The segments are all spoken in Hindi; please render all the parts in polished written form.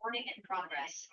Recording in progress.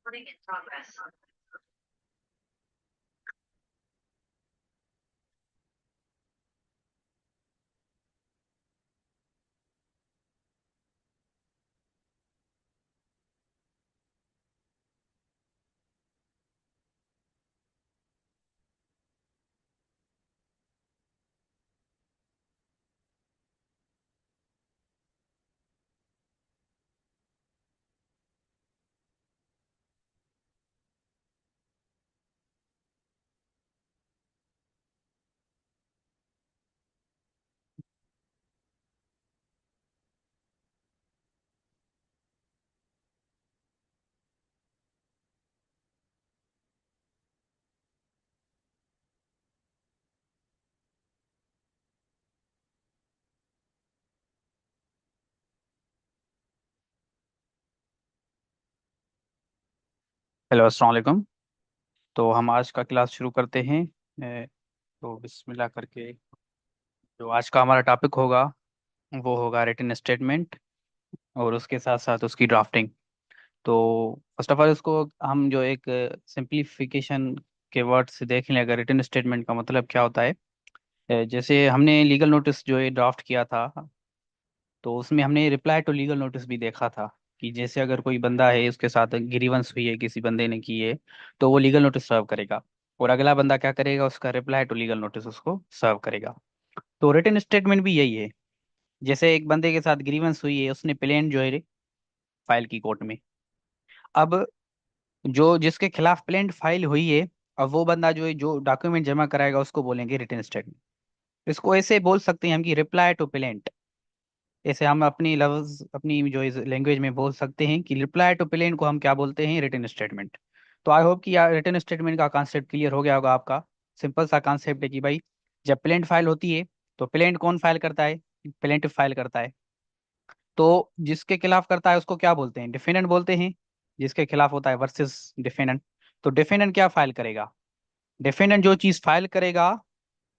Recording in progress. Hello अस्सलाम वालेकुम। तो हम आज का क्लास शुरू करते हैं। तो बिस्मिल्लाह करके जो आज का हमारा टॉपिक होगा वो होगा रिटन स्टेटमेंट और उसके साथ साथ उसकी ड्राफ्टिंग। तो फर्स्ट ऑफ ऑल इसको हम जो एक सिंप्लीफिकेशन के वर्ड से देख लें, अगर रिटन स्टेटमेंट का मतलब क्या होता है। जैसे हमने लीगल नोटिस जो ये ड्राफ्ट किया था, तो उसमें हमने रिप्लाई टू लीगल नोटिस भी देखा था। कि जैसे अगर कोई बंदा है उसके साथ ग्रीवेंस हुई है, किसी बंदे ने की है, तो वो लीगल नोटिस सर्व करेगा, और अगला बंदा क्या करेगा, उसका रिप्लाई टू लीगल नोटिस उसको सर्व करेगा। तो रिटन स्टेटमेंट भी यही है। जैसे एक बंदे के साथ ग्रीवेंस हुई है, उसने प्लेन जो है फाइल की कोर्ट में। अब जो जिसके खिलाफ प्लेंट फाइल हुई है, अब वो बंदा जो है जो डॉक्यूमेंट जमा कराएगा उसको बोलेंगे रिटन स्टेटमेंट। इसको ऐसे बोल सकते हैं हम कि रिप्लाई टू प्लेंट। ऐसे हम अपनी लफ्ज अपनी जो लैंग्वेज में बोल सकते हैं कि रिप्लाई टू प्लेंट को हम क्या बोलते हैं, रिटन स्टेटमेंट। तो आई होप कि यार रिटन स्टेटमेंट का कॉन्सेप्ट क्लियर हो गया होगा आपका। सिंपल सा कॉन्सेप्ट है कि भाई जब प्लेंट फाइल होती है तो प्लेंट कौन फाइल करता है, प्लेंटिफ फाइल करता है। तो जिसके खिलाफ करता है उसको क्या बोलते हैं, डिफेंडेंट बोलते हैं। जिसके खिलाफ होता है वर्सेस डिफेंडेंट। तो डिफेंडेंट क्या फाइल करेगा, डिफेंडेंट जो चीज फाइल करेगा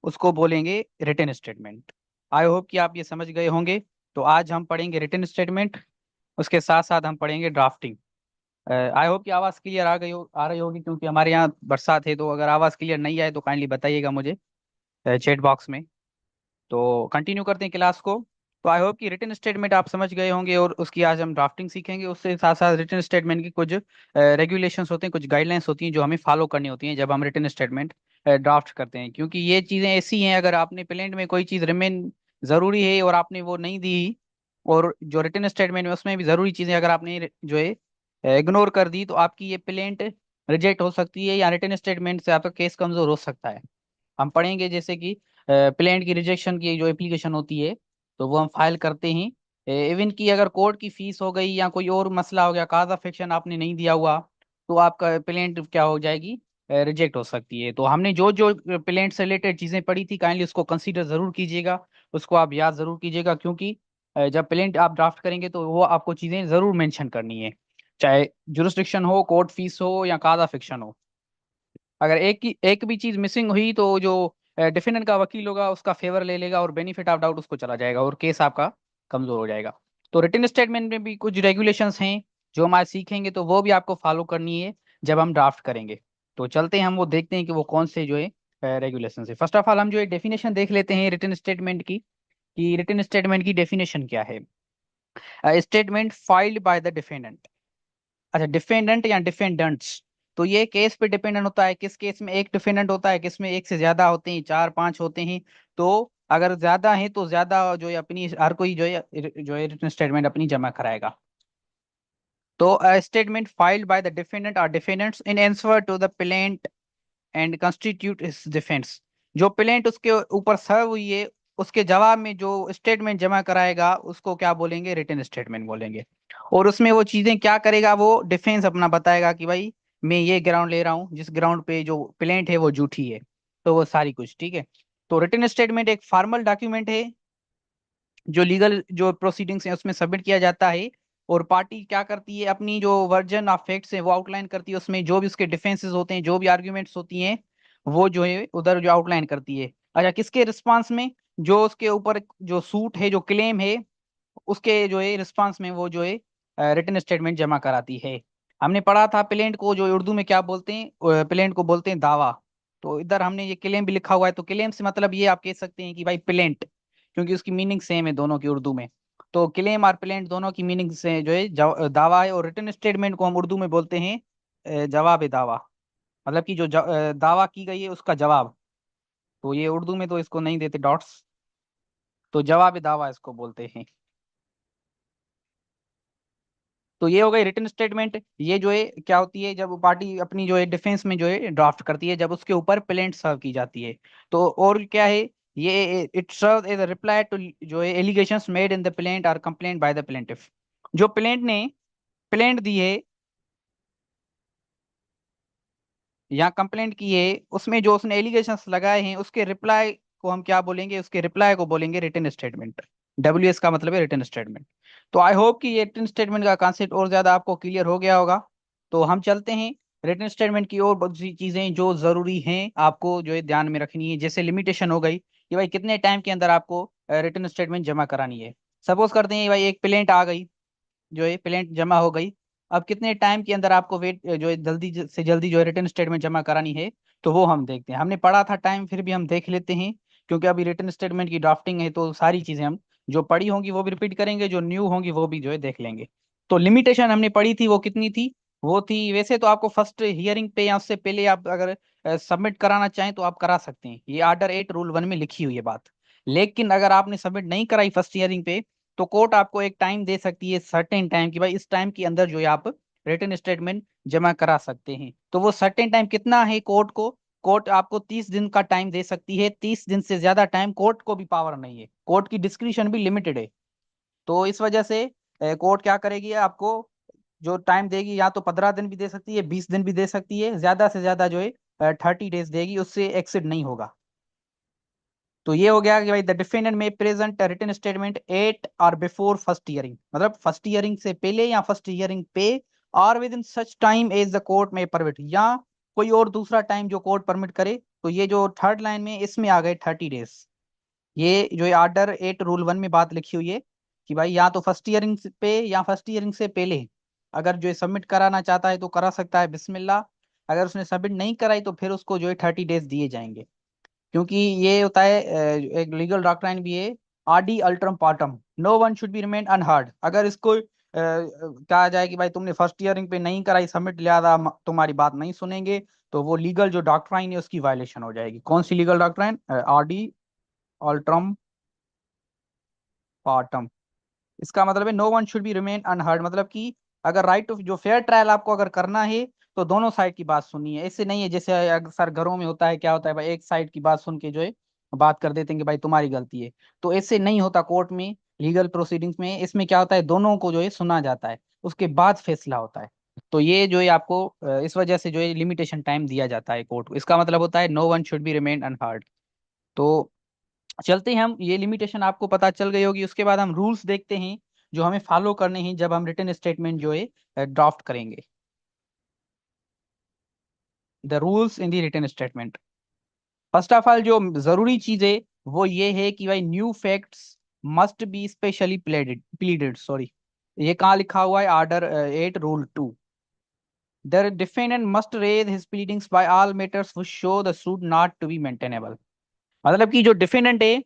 उसको बोलेंगे रिटन स्टेटमेंट। आई होप कि आप ये समझ गए होंगे। तो आज हम पढ़ेंगे रिटन स्टेटमेंट, उसके साथ साथ हम पढ़ेंगे ड्राफ्टिंग। आई होप कि आवाज़ क्लियर आ रही होगी, क्योंकि हमारे यहाँ बरसात है। तो अगर आवाज़ क्लियर नहीं आए तो काइंडली बताइएगा मुझे चैट बॉक्स में। तो कंटिन्यू करते हैं क्लास को। तो आई होप कि रिटन स्टेटमेंट आप समझ गए होंगे, और उसकी आज हम ड्राफ्टिंग सीखेंगे। उससे साथ साथ रिटन स्टेटमेंट की कुछ रेगुलेशंस होते हैं, कुछ गाइडलाइंस होती हैं जो हमें फॉलो करनी होती हैं जब हम रिटन स्टेटमेंट ड्राफ्ट करते हैं। क्योंकि ये चीज़ें ऐसी हैं, अगर आपने प्लेंट में कोई चीज़ रिमेन ज़रूरी है और आपने वो नहीं दी, और जो रिटन स्टेटमेंट में उसमें भी ज़रूरी चीज़ें अगर आपने जो है इग्नोर कर दी, तो आपकी ये प्लेंट रिजेक्ट हो सकती है, या रिटन स्टेटमेंट से आपका केस कमज़ोर हो सकता है। हम पढ़ेंगे जैसे कि प्लेंट की रिजेक्शन की जो एप्लीकेशन होती है, तो वो हम फाइल करते हैं। इवन की अगर कोर्ट की फीस हो गई या कोई और मसला हो गया, काज अफेक्शन आपने नहीं दिया हुआ, तो आपका प्लेंट क्या हो जाएगी, रिजेक्ट हो सकती है। तो हमने जो जो प्लेंट से रिलेटेड चीज़ें पढ़ी थी, काइंडली उसको कंसीडर ज़रूर कीजिएगा, उसको आप याद ज़रूर कीजिएगा। क्योंकि जब प्लेंट आप ड्राफ्ट करेंगे तो वो आपको चीज़ें ज़रूर मेंशन करनी है, चाहे जुरिस्डिक्शन हो, कोर्ट फीस हो, या काज अफेक्शन हो। अगर एक भी चीज मिसिंग हुई तो जो डिफेंडेंट का वकील होगा उसका फेवर ले लेगा, और बेनिफिट ऑफ डाउट उसको चला जाएगा, और केस आपका कमजोर हो जाएगा। तो रिटन स्टेटमेंट में भी कुछ रेगुलेशंस हैं जो हम आज सीखेंगे, तो वो भी आपको फॉलो करनी है जब हम ड्राफ्ट करेंगे। तो चलते हैं, हम वो देखते हैं कि वो कौन से जो है रेगुलेशन है। फर्स्ट ऑफ ऑल हम जो है डेफिनेशन देख लेते हैं रिटन स्टेटमेंट की, कि रिटन स्टेटमेंट की डेफिनेशन क्या है। Statement filed by the defendant. अच्छा, डिफेंडेंट या डिफेंडेंट्स, तो ये केस पे डिपेंडेंट होता है, किस केस में एक डिफेंडेंट होता है, किस में एक से ज्यादा होते हैं, चार पांच होते हैं। तो अगर ज्यादा है तो ज्यादा जो है अपनी हर कोई जो है रिटन स्टेटमेंट अपनी जमा कराएगा। तो statement filed by the defendant और defendants in answer to the plaint and constitute his defence. जो प्लेंट उसके ऊपर सर्व हुई है, उसके जवाब में जो स्टेटमेंट जमा कराएगा उसको क्या बोलेंगे, रिटन स्टेटमेंट बोलेंगे। और उसमें वो चीजें क्या करेगा, वो डिफेंस अपना बताएगा कि भाई मैं ये ग्राउंड ले रहा हूँ, जिस ग्राउंड पे जो प्लेंट है वो झूठी है। तो वो सारी कुछ ठीक है। तो रिटन स्टेटमेंट एक फॉर्मल डॉक्यूमेंट है जो लीगल जो प्रोसीडिंग्स हैं उसमें सबमिट किया जाता है। और पार्टी क्या करती है, अपनी जो वर्जन ऑफ फैक्ट्स है वो आउटलाइन करती है, उसमें जो भी उसके डिफेंसेस होते हैं, जो भी आर्ग्यूमेंट्स होती हैं, वो जो है उधर जो आउटलाइन करती है। अच्छा, किसके रिस्पांस में, जो उसके ऊपर जो सूट है, जो क्लेम है, उसके जो है रिस्पांस में वो जो है रिटन स्टेटमेंट जमा कराती है। हमने पढ़ा था प्लेंट को जो उर्दू में क्या बोलते हैं, प्लेंट को बोलते हैं दावा। तो इधर हमने ये क्लेम भी लिखा हुआ है, तो क्लेम से मतलब ये आप कह सकते हैं कि भाई प्लेंट, क्योंकि उसकी मीनिंग सेम है दोनों की उर्दू में। तो क्लेम और प्लेंट दोनों की मीनिंग से जो है दावा है। और रिटन स्टेटमेंट को हम उर्दू में बोलते हैं जवाब दावा। मतलब कि जो दावा की गई है उसका जवाब। तो ये उर्दू में तो इसको नहीं देते डॉट्स, तो जवाब दावा इसको बोलते हैं। तो ये हो गई रिटन स्टेटमेंट। ये जो है क्या होती है, जब पार्टी अपनी जो है डिफेंस में जो है ड्राफ्ट करती है, जब उसके ऊपर प्लेंट सर्व की जाती है। तो और क्या है, ये it serve as a reply to जो है allegations made in the plaint और कंप्लेंट बाय द प्लेंटिफ। जो प्लेंट ने प्लेंट दी है या कंप्लेंट की है, उसमें जो उसने एलिगेशंस लगाए हैं उसके रिप्लाई को हम क्या बोलेंगे, उसके रिप्लाई को बोलेंगे रिटन स्टेटमेंट। WS का मतलब है रिटन स्टेटमेंट। तो आई होप कि ये रिटन स्टेटमेंट का कॉन्सेप्ट और ज्यादा आपको क्लियर हो गया होगा। तो हम चलते हैं रिटन स्टेटमेंट की और बहुत सी चीजें जो जरूरी हैं आपको जो है ध्यान में रखनी है। जैसे लिमिटेशन हो गई कि भाई कितने टाइम के अंदर आपको रिटन स्टेटमेंट जमा करानी है। सपोज करते हैं भाई एक प्लेंट आ गई, जो है प्लेंट जमा हो गई। अब कितने टाइम के अंदर आपको वेट जो है जल्दी से जल्दी जो है रिटर्न स्टेटमेंट जमा करानी है, तो वो हम देखते हैं। हमने पढ़ा था टाइम, फिर भी हम देख लेते हैं, क्योंकि अभी रिटर्न स्टेटमेंट की ड्राफ्टिंग है तो सारी चीजें हम जो पढ़ी होंगी वो भी रिपीट करेंगे, जो न्यू होंगी वो भी जो है देख लेंगे। तो लिमिटेशन हमने पढ़ी थी वो कितनी थी, वो थी, वैसे तो आपको फर्स्ट हियरिंग पे या उससे पहले आप अगर सबमिट कराना चाहें तो आप करा सकते हैं, ये आर्डर 8 रूल 1 में लिखी हुई है बात। लेकिन अगर आपने सबमिट नहीं कराई फर्स्ट हियरिंग पे, तो कोर्ट आपको एक टाइम दे सकती है, सर्टेन टाइम, कि भाई इस टाइम के अंदर जो है आप रिटन स्टेटमेंट जमा करा सकते हैं। तो वो सर्टेन टाइम कितना है कोर्ट को, कोर्ट आपको 30 दिन का टाइम दे सकती है, 30 दिन से ज्यादा टाइम कोर्ट को भी पावर नहीं है, कोर्ट की डिस्क्रिप्शन भी लिमिटेड है। तो इस वजह से कोर्ट क्या करेगी, आपको जो टाइम देगी या तो 15 दिन भी दे सकती है, 20 दिन भी दे सकती है, ज्यादा से ज्यादा जो है 30 डेज देगी, उससे एक्सीड नहीं होगा। तो ये हो गया कि भाई the defendant may present written statement at or before first hearing, मतलब फर्स्ट हियरिंग से पहले या फर्स्ट हियरिंग पे, or within such time as the court may permit, या कोई और दूसरा टाइम जो कोर्ट परमिट करे। तो ये जो थर्ड लाइन में इसमें आ गए 30 डेज। ये जो आर्डर 8 रूल 1 में बात लिखी हुई है कि भाई या तो फर्स्ट ईयरिंग पे या फर्स्ट ईयरिंग से पहले अगर जो है सबमिट कराना चाहता है तो करा सकता है, बिस्मिल्लाह। अगर उसने सबमिट नहीं कराई तो फिर उसको जो है 30 डेज दिए जाएंगे। क्योंकि ये होता है एक लीगल डॉक्ट्राइन भी है, audi alteram partem, no one should be remain unheard. अगर इसको कहा जाए कि भाई तुमने फर्स्ट ईयरिंग पे नहीं कराई सबमिट, लिहाजा तुम्हारी बात नहीं सुनेंगे, तो वो लीगल जो डॉक्ट्राइन है उसकी वायलेशन हो जाएगी। कौन सी लीगल डॉक्ट्राइन, आडी अल्ट्रम पार्टम। इसका मतलब है no one should be remain unheard, मतलब कि अगर राइट टू जो फेयर ट्रायल आपको अगर करना है तो दोनों साइड की बात सुनिए। ऐसे नहीं है जैसे अक्सर घरों में होता है, क्या होता है भाई एक साइड की बात सुन के जो है बात कर देते हैं कि भाई तुम्हारी गलती है। तो ऐसे नहीं होता कोर्ट में, लीगल प्रोसीडिंग्स में। इसमें क्या होता है, दोनों को जो है सुना जाता है, उसके बाद फैसला होता है। तो ये जो है आपको इस वजह से जो है लिमिटेशन टाइम दिया जाता है कोर्ट को। इसका मतलब होता है no one should be remain unheard. तो चलते हैं हम, ये लिमिटेशन आपको पता चल गई होगी। उसके बाद हम रूल्स देखते हैं जो हमें फॉलो करने हैं जब हम रिटन स्टेटमेंट जो है ड्राफ्ट करेंगे। The rules in the written statement. First of all जो जरूरी चीज है वो ये है कि भाई new facts must be specially pleaded, sorry, ये कहाँ लिखा हुआ है, order 8 rule 2। The defendant must raise his pleadings by all matters which show the suit not to be maintainable. मतलब कि जो डिफेंडेंट है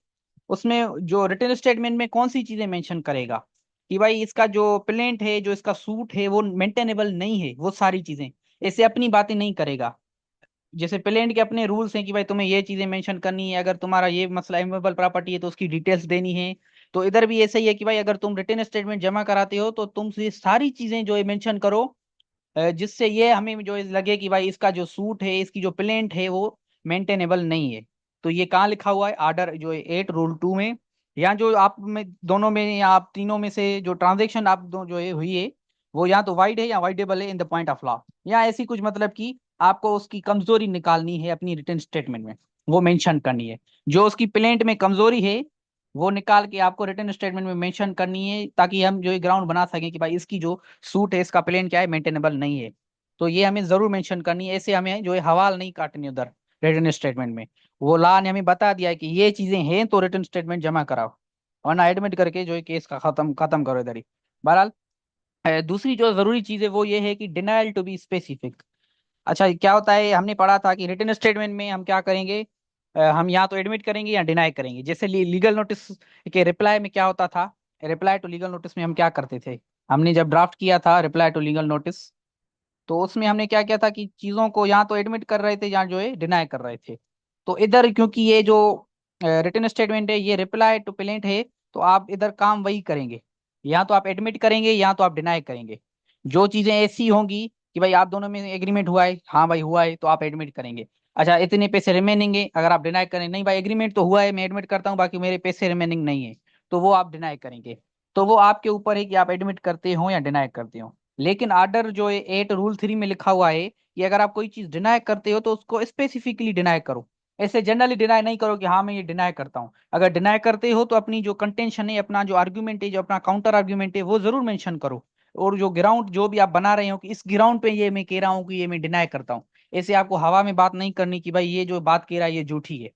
उसमें जो रिटन स्टेटमेंट में कौन सी चीजें मेंशन करेगा कि भाई इसका जो प्लेंट है, जो इसका सूट है वो मेंटेनेबल नहीं है, वो सारी चीजें ऐसे अपनी बातें नहीं करेगा। जैसे प्लेंट के अपने रूल्स हैं कि भाई तुम्हें ये चीजें मेंशन करनी है, अगर तुम्हारा ये मसला इमूवेबल प्रॉपर्टी है तो उसकी डिटेल्स देनी है। तो इधर भी ऐसा ही है कि भाई अगर तुम रिटन स्टेटमेंट जमा कराते हो तो तुम ये सारी चीजें जो है मेंशन करो, जिससे ये हमें जो है लगे कि भाई इसका जो सूट है, इसकी जो प्लेंट है वो मेंटेनेबल नहीं है। तो ये कहाँ लिखा हुआ है, आर्डर जो है 8 रूल 2 में। या जो आप में दोनों में या आप तीनों में से जो ट्रांजेक्शन आप दो जो है हुई है वो या तो वाइड है या वाइडेबल है in the point of law, या ऐसी कुछ, मतलब कि आपको उसकी कमजोरी निकालनी है अपनी रिटर्न स्टेटमेंट में, वो मेंशन करनी है। जो उसकी प्लेंट में कमजोरी है वो निकाल के आपको रिटर्न स्टेटमेंट में मेंशन करनी है, ताकि हम जो है ग्राउंड बना सकें कि भाई इसकी जो सूट है, इसका प्लेन क्या है, मेंटेनेबल नहीं है। तो ये हमें जरूर मेंशन करनी है, ऐसे हमें जो है हवाल नहीं काटनी उधर रिटर्न स्टेटमेंट में। वो लॉ ने हमें बता दिया है कि ये चीजें हैं तो रिटर्न स्टेटमेंट जमा कराओ, वरना एडमिट करके जो है केस का खत्म खत्म करो इधर ही। बहरहाल दूसरी जो जरूरी चीज है वो ये है कि डिनाइल टू बी स्पेसिफिक। अच्छा, क्या होता है, हमने पढ़ा था कि रिटन स्टेटमेंट में हम क्या करेंगे, हम या तो एडमिट करेंगे या डिनाई करेंगे। जैसे लीगल नोटिस के रिप्लाई में क्या होता था, रिप्लाई टू लीगल नोटिस में हम क्या करते थे, हमने जब ड्राफ्ट किया था रिप्लाई टू लीगल नोटिस, तो उसमें हमने क्या किया था कि चीजों को या तो एडमिट कर रहे थे या जो है डिनाई कर रहे थे। तो इधर क्योंकि ये जो रिटन स्टेटमेंट है ये रिप्लाई टू प्लेंट है, तो आप इधर काम वही करेंगे, या तो आप एडमिट करेंगे या तो आप डिनाई करेंगे। जो चीजें ऐसी होंगी कि भाई आप दोनों में एग्रीमेंट हुआ है, हाँ भाई हुआ है, तो आप एडमिट करेंगे। अच्छा, इतने पैसे रिमेनिंग है, अगर आप डिनाई करें नहीं भाई एग्रीमेंट तो हुआ है, मैं एडमिट करता हूँ, बाकी मेरे पैसे रिमेनिंग नहीं है, तो वो आप डिनाई करेंगे। तो वो आपके ऊपर है कि आप एडमिट करते हो या डिनाई करते हो। लेकिन आर्डर जो है 8 रूल 3 में लिखा हुआ है कि अगर आप कोई चीज डिनाई करते हो तो उसको स्पेसिफिकली डिनाई करो, ऐसे जनरली डिनाई नहीं करो कि हाँ मैं ये डिनाई करता हूँ। अगर डिनाई करते हो तो अपनी जो कंटेंशन है, अपना जो आर्ग्यूमेंट है, जो अपना काउंटर आर्ग्यूमेंट है वो जरूर मेंशन करो। और जो ग्राउंड जो भी आप बना रहे हो कि इस ग्राउंड पे ये मैं कह रहा हूँ कि ये मैं डिनाई करता हूँ, ऐसे आपको हवा में बात नहीं करनी कि भाई ये जो बात कह रहा है ये झूठी है।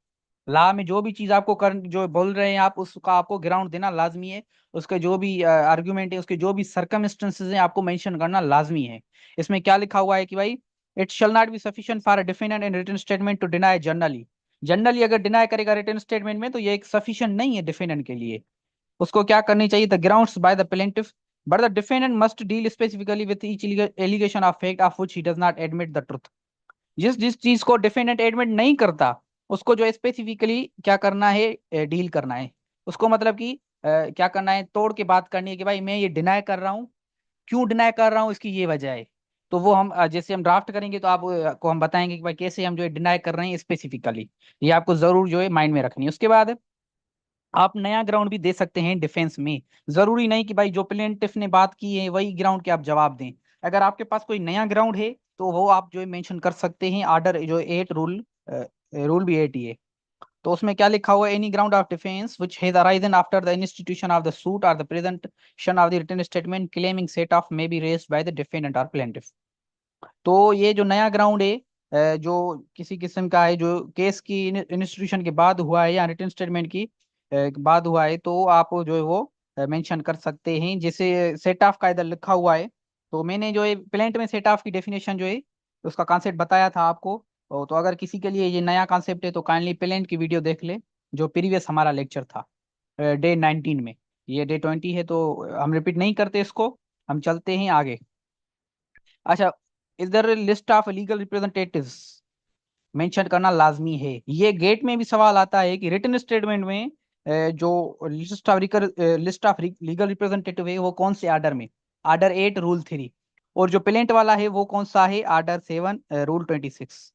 ला में जो भी चीज आपको कर जो बोल रहे हैं आप, उसका आपको ग्राउंड देना लाजमी है। उसके जो भी आर्ग्यूमेंट है, उसके जो भी सर्कमस्टेंसेस हैं, आपको मेंशन करना लाजमी है। इसमें क्या लिखा हुआ है कि भाई it shall not be sufficient for a defendant in written statement to deny generally. Generally अगर डिनाई करेगा रिटन स्टेटमेंट में तो ये एक सफिशिएंट नहीं है डिफेंडेंट के लिए। उसको क्या करनी चाहिए, the grounds by the plaintiff but the defendant must deal specifically with each allegation of fact of which he does not admit the truth. जिस जिस चीज को डिफेंडेंट एडमिट नहीं करता उसको जो है स्पेसिफिकली क्या करना है, डील करना है। उसको मतलब कि क्या करना है, तोड़ के बात करनी है कि भाई मैं ये डिनाई कर रहा हूँ, क्यों डिनाई कर रहा हूँ, इसकी ये वजह है। तो वो हम जैसे हम ड्राफ्ट करेंगे तो आप को हम बताएंगे कि भाई कैसे हम जो है डिनाई कर रहे हैं स्पेसिफिकली। ये आपको जरूर जो है माइंड में रखनी है। उसके बाद आप नया ग्राउंड भी दे सकते हैं डिफेंस में। जरूरी नहीं कि भाई जो प्लेंटिफ ने बात की है वही ग्राउंड के आप जवाब दें। अगर आपके पास कोई नया ग्राउंड है तो वो आप जो है मेंशन कर सकते हैं। आर्डर जो 8 रूल, रूल भी 8 ही है। तो उसमें क्या लिखा हुआ है, any ground of defence which has arisen after the institution of the suit और the presentation of the written statement claiming set off may be raised by the defendant और प्लेंटिफ। तो ये जो नया ग्राउंड है, जो किसी किस्म का है, जो केस की इंस्टीट्यूशन के बाद हुआ है या रिटन स्टेटमेंट की बाद हुआ है, तो आप जो है वो मेंशन कर सकते हैं। जैसे सेट ऑफ का इधर लिखा हुआ है, तो मैंने जो है प्लेंट में सेट ऑफ की डेफिनेशन जो है उसका कॉन्सेप्ट बताया था आपको। तो अगर किसी के लिए ये नया कॉन्सेप्ट है तो काइंडली प्लेंट की वीडियो देख ले, जो प्रीवियस हमारा लेक्चर था डे 19 में। ये डे 20 है तो हम रिपीट नहीं करते इसको, हम चलते हैं आगे। अच्छा, इधर list of legal representatives mention करना लाजमी है। ये गेट में भी सवाल आता है कि रिटन स्टेटमेंट में जो लिस्ट ऑफ लीगल रिप्रेजेंटेटिव है वो कौन से आर्डर में, आर्डर 8 रूल 3, और जो प्लेंट वाला है वो कौन सा है, आर्डर 7 रूल 26।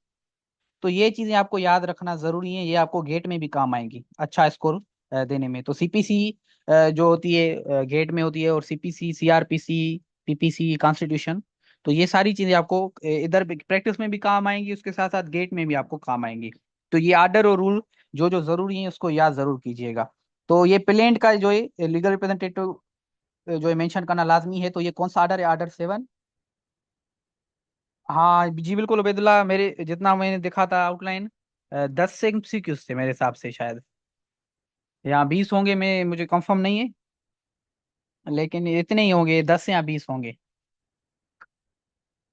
तो ये चीजें आपको याद रखना जरूरी है, ये आपको गेट में भी काम आएंगी अच्छा स्कोर देने में। तो सीपीसी जो होती है गेट में होती है, और सीपीसी, सीआरपीसी, पीपीसी, कॉन्स्टिट्यूशन। तो ये सारी चीजें आपको इधर प्रैक्टिस में भी काम आएंगी, उसके साथ साथ गेट में भी आपको काम आएंगी। तो ये आर्डर और रूल जो जो जरूरी है उसको याद जरूर कीजिएगा। तो ये प्लेंट का जो है लीगल रिप्रेजेंटेटिव जो है मेंशन करना लाजमी है। तो ये कौन सा आर्डर है, आर्डर 7। हाँ जी बिल्कुल उबैदुल्ला, मेरे जितना मैंने देखा था आउटलाइन 10 से एमसीक्यूज थे मेरे हिसाब से शायद, या 20 होंगे, मैं मुझे कंफर्म नहीं है, लेकिन इतने ही होंगे, 10 या 20 होंगे।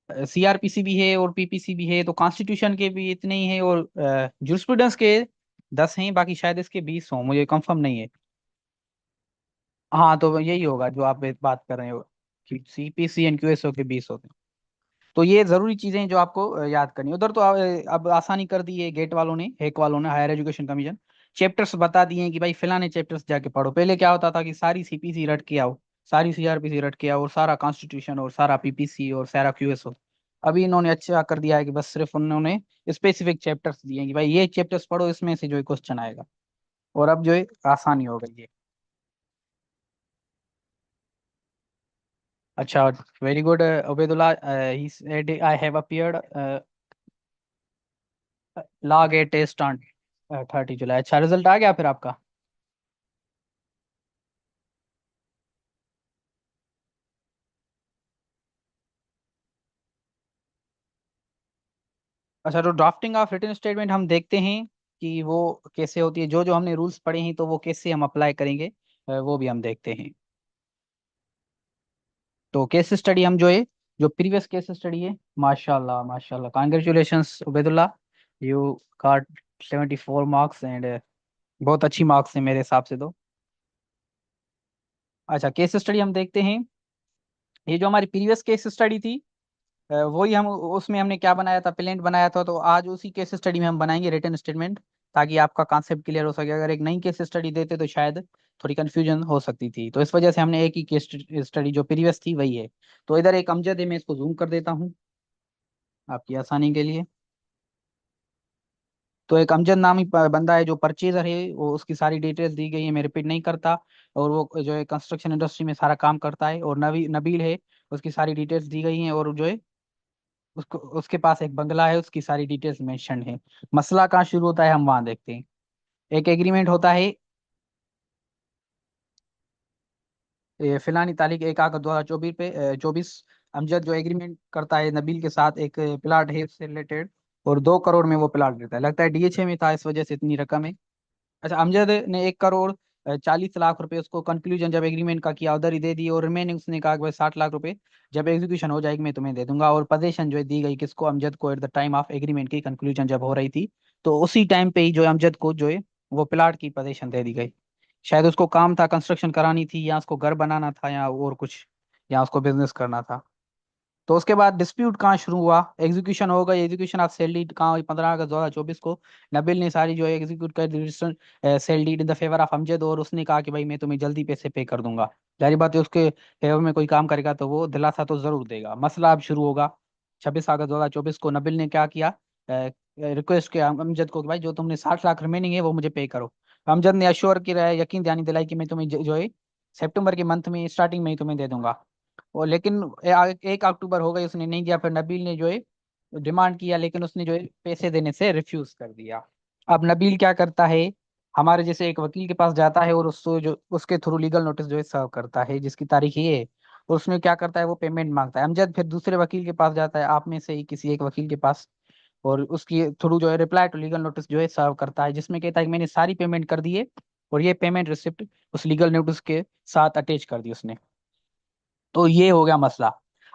सीआरपीसी भी है और पीपीसी भी है, तो कॉन्स्टिट्यूशन के भी इतने ही हैं, और जुरिस्प्रूडेंस के 10 हैं, बाकी शायद इसके 20 हों, मुझे कंफर्म नहीं है। हाँ तो यही होगा जो आप बात कर रहे हो कि सीपीसी एंड क्यूएसओ के 20 होते हैं। तो ये जरूरी चीजें हैं जो आपको याद करनी है। उधर तो अब आसानी कर दी है गेट वालों ने, हेक वालों ने, हायर एजुकेशन कमीशन। चैप्टर्स बता दिए हैं कि भाई फलाने चैप्टर्स जाके पढ़ो। पहले क्या होता था कि सारी सीपीसी रट के आओ, सारी सीआरपीसी रट के आओ, और सारा कॉन्स्टिट्यूशन और सारा पीपीसी और सारा क्यूएसओ। अभी इन्होंने अच्छा कर दिया है कि बस सिर्फ उन्होंने स्पेसिफिक चैप्टर्स दिए हैं कि भाई ये चैप्टर्स पढ़ो, इसमें से जो है क्वेश्चन आएगा। और अब जो है आसानी हो गई है। अच्छा, very good Ubaidullah, he said I have appeared log a test on 30 July. अच्छा, रिजल्ट आ गया फिर आपका। अच्छा, तो ड्राफ्टिंग ऑफ रिटन स्टेटमेंट हम देखते हैं कि वो कैसे होती है। जो जो हमने रूल्स पढ़े हैं तो वो कैसे हम अप्लाई करेंगे, वो भी हम देखते हैं। तो केस स्टडी हम जो है, जो प्रीवियस केस स्टडी है, माशाल्लाह माशाल्लाह, congratulations Ubaidullah, you got 74 marks, and बहुत अच्छी मार्क्स है मेरे हिसाब से तो। अच्छा, केस स्टडी हम देखते हैं। ये जो हमारी प्रीवियस केस स्टडी थी, वही हम उसमें हमने क्या बनाया था, प्लेंट बनाया था। तो आज उसी केस स्टडी में हम बनाएंगे रिटन स्टेटमेंट, ताकि आपका कॉन्सेप्ट क्लियर हो सके। अगर एक नई केस स्टडी देते तो शायद थोड़ी कंफ्यूजन हो सकती थी, तो इस वजह से हमने एक ही केस स्टडी जो प्रीवियस थी वही है। तो इधर एक अमजद है, मैं इसको जूम कर देता हूँ आपकी आसानी के लिए। तो एक अमजद नामी बंदा है जो परचेजर है, वो उसकी सारी डिटेल्स दी गई है, मैं रिपीट नहीं करता। और वो जो है कंस्ट्रक्शन इंडस्ट्री में सारा काम करता है। और नबील है, उसकी सारी डिटेल्स दी गई हैं। और जो है उसको, उसके पास एक बंगला है, उसकी सारी डिटेल्स मेंशन है। मसला कहाँ शुरू होता है हम वहां देखते हैं। एक एग्रीमेंट होता है फिलानी तारीख 1 अगस्त 2024 पे 24। अमजद जो एग्रीमेंट करता है नबील के साथ, एक प्लाट है उससे रिलेटेड, और 2 करोड़ में वो प्लाट देता है। लगता है डीएचए में था, इस वजह से इतनी रकम है। अच्छा, अमजद ने 1 करोड़ 40 लाख रुपए उसको कंक्लूजन जब एग्रीमेंट का किया उधर ही दे दी, और रिमेनिंग उसने कहा कि भाई 60 लाख रुपए जब एग्जीक्यूशन हो जाएगी मैं तुम्हें दे दूंगा। और पोजीशन जो है दी गई किसको, अमजद को, at the time of agreement की कंक्लूजन जब हो रही थी। तो उसी टाइम पे ही जो है अमजद को जो है वो प्लाट की पोजीशन दे दी गई। शायद उसको काम था, कंस्ट्रक्शन करानी थी, या उसको घर बनाना था, या और कुछ। यहाँ उसको बिजनेस करना था। तो उसके बाद डिस्प्यूट कहाँ शुरू हुआ, एग्जीक्यूशन हो गई, एग्जीक्यूशन ऑफ सेल डीड कहाँ हुई 15 अगस्त 2024 को। नबील ने सारी जो है एग्जीक्यूट कर दी sale deed in the favour of Amjad, और उसने कहा कि भाई मैं तुम्हें जल्दी पैसे पे कर दूंगा। जाहिर बात है उसके फेवर में कोई काम करेगा तो वो दिलासा तो जरूर देगा। मसला अब शुरू होगा। 26 अगस्त 2024 को नबील ने क्या किया, रिक्वेस्ट किया अमजद को कि भाई जो तुमने 60 लाख रिमेनिंग है वो मुझे पे करो। अमजद ने अश्योर किया, यकीन दहानी दिलाई कि मैं तुम्हें जो है सितंबर के मंथ में स्टार्टिंग में ही तुम्हें दे दूंगा। और लेकिन 1 अक्टूबर हो गई, उसने नहीं दिया। फिर नबील ने जो है डिमांड किया, लेकिन उसने जो है पैसे देने से रिफ्यूज कर दिया। अब नबील क्या करता है, हमारे जैसे एक वकील के पास जाता है और उसको जो उसके थ्रू लीगल नोटिस जो है सर्व करता है जिसकी तारीख ये है। और उसमें क्या करता है, वो पेमेंट मांगता है। अमजद फिर दूसरे वकील के पास जाता है, आप में से ही किसी एक वकील के पास, और उसकी थ्रू जो है रिप्लाई टू लीगल नोटिस जो है सर्व करता है, जिसमें कहता है कि मैंने सारी पेमेंट कर दी है, और ये पेमेंट रिसिप्ट उस लीगल नोटिस के साथ अटैच कर दी उसने। तो ये हो गया मसला।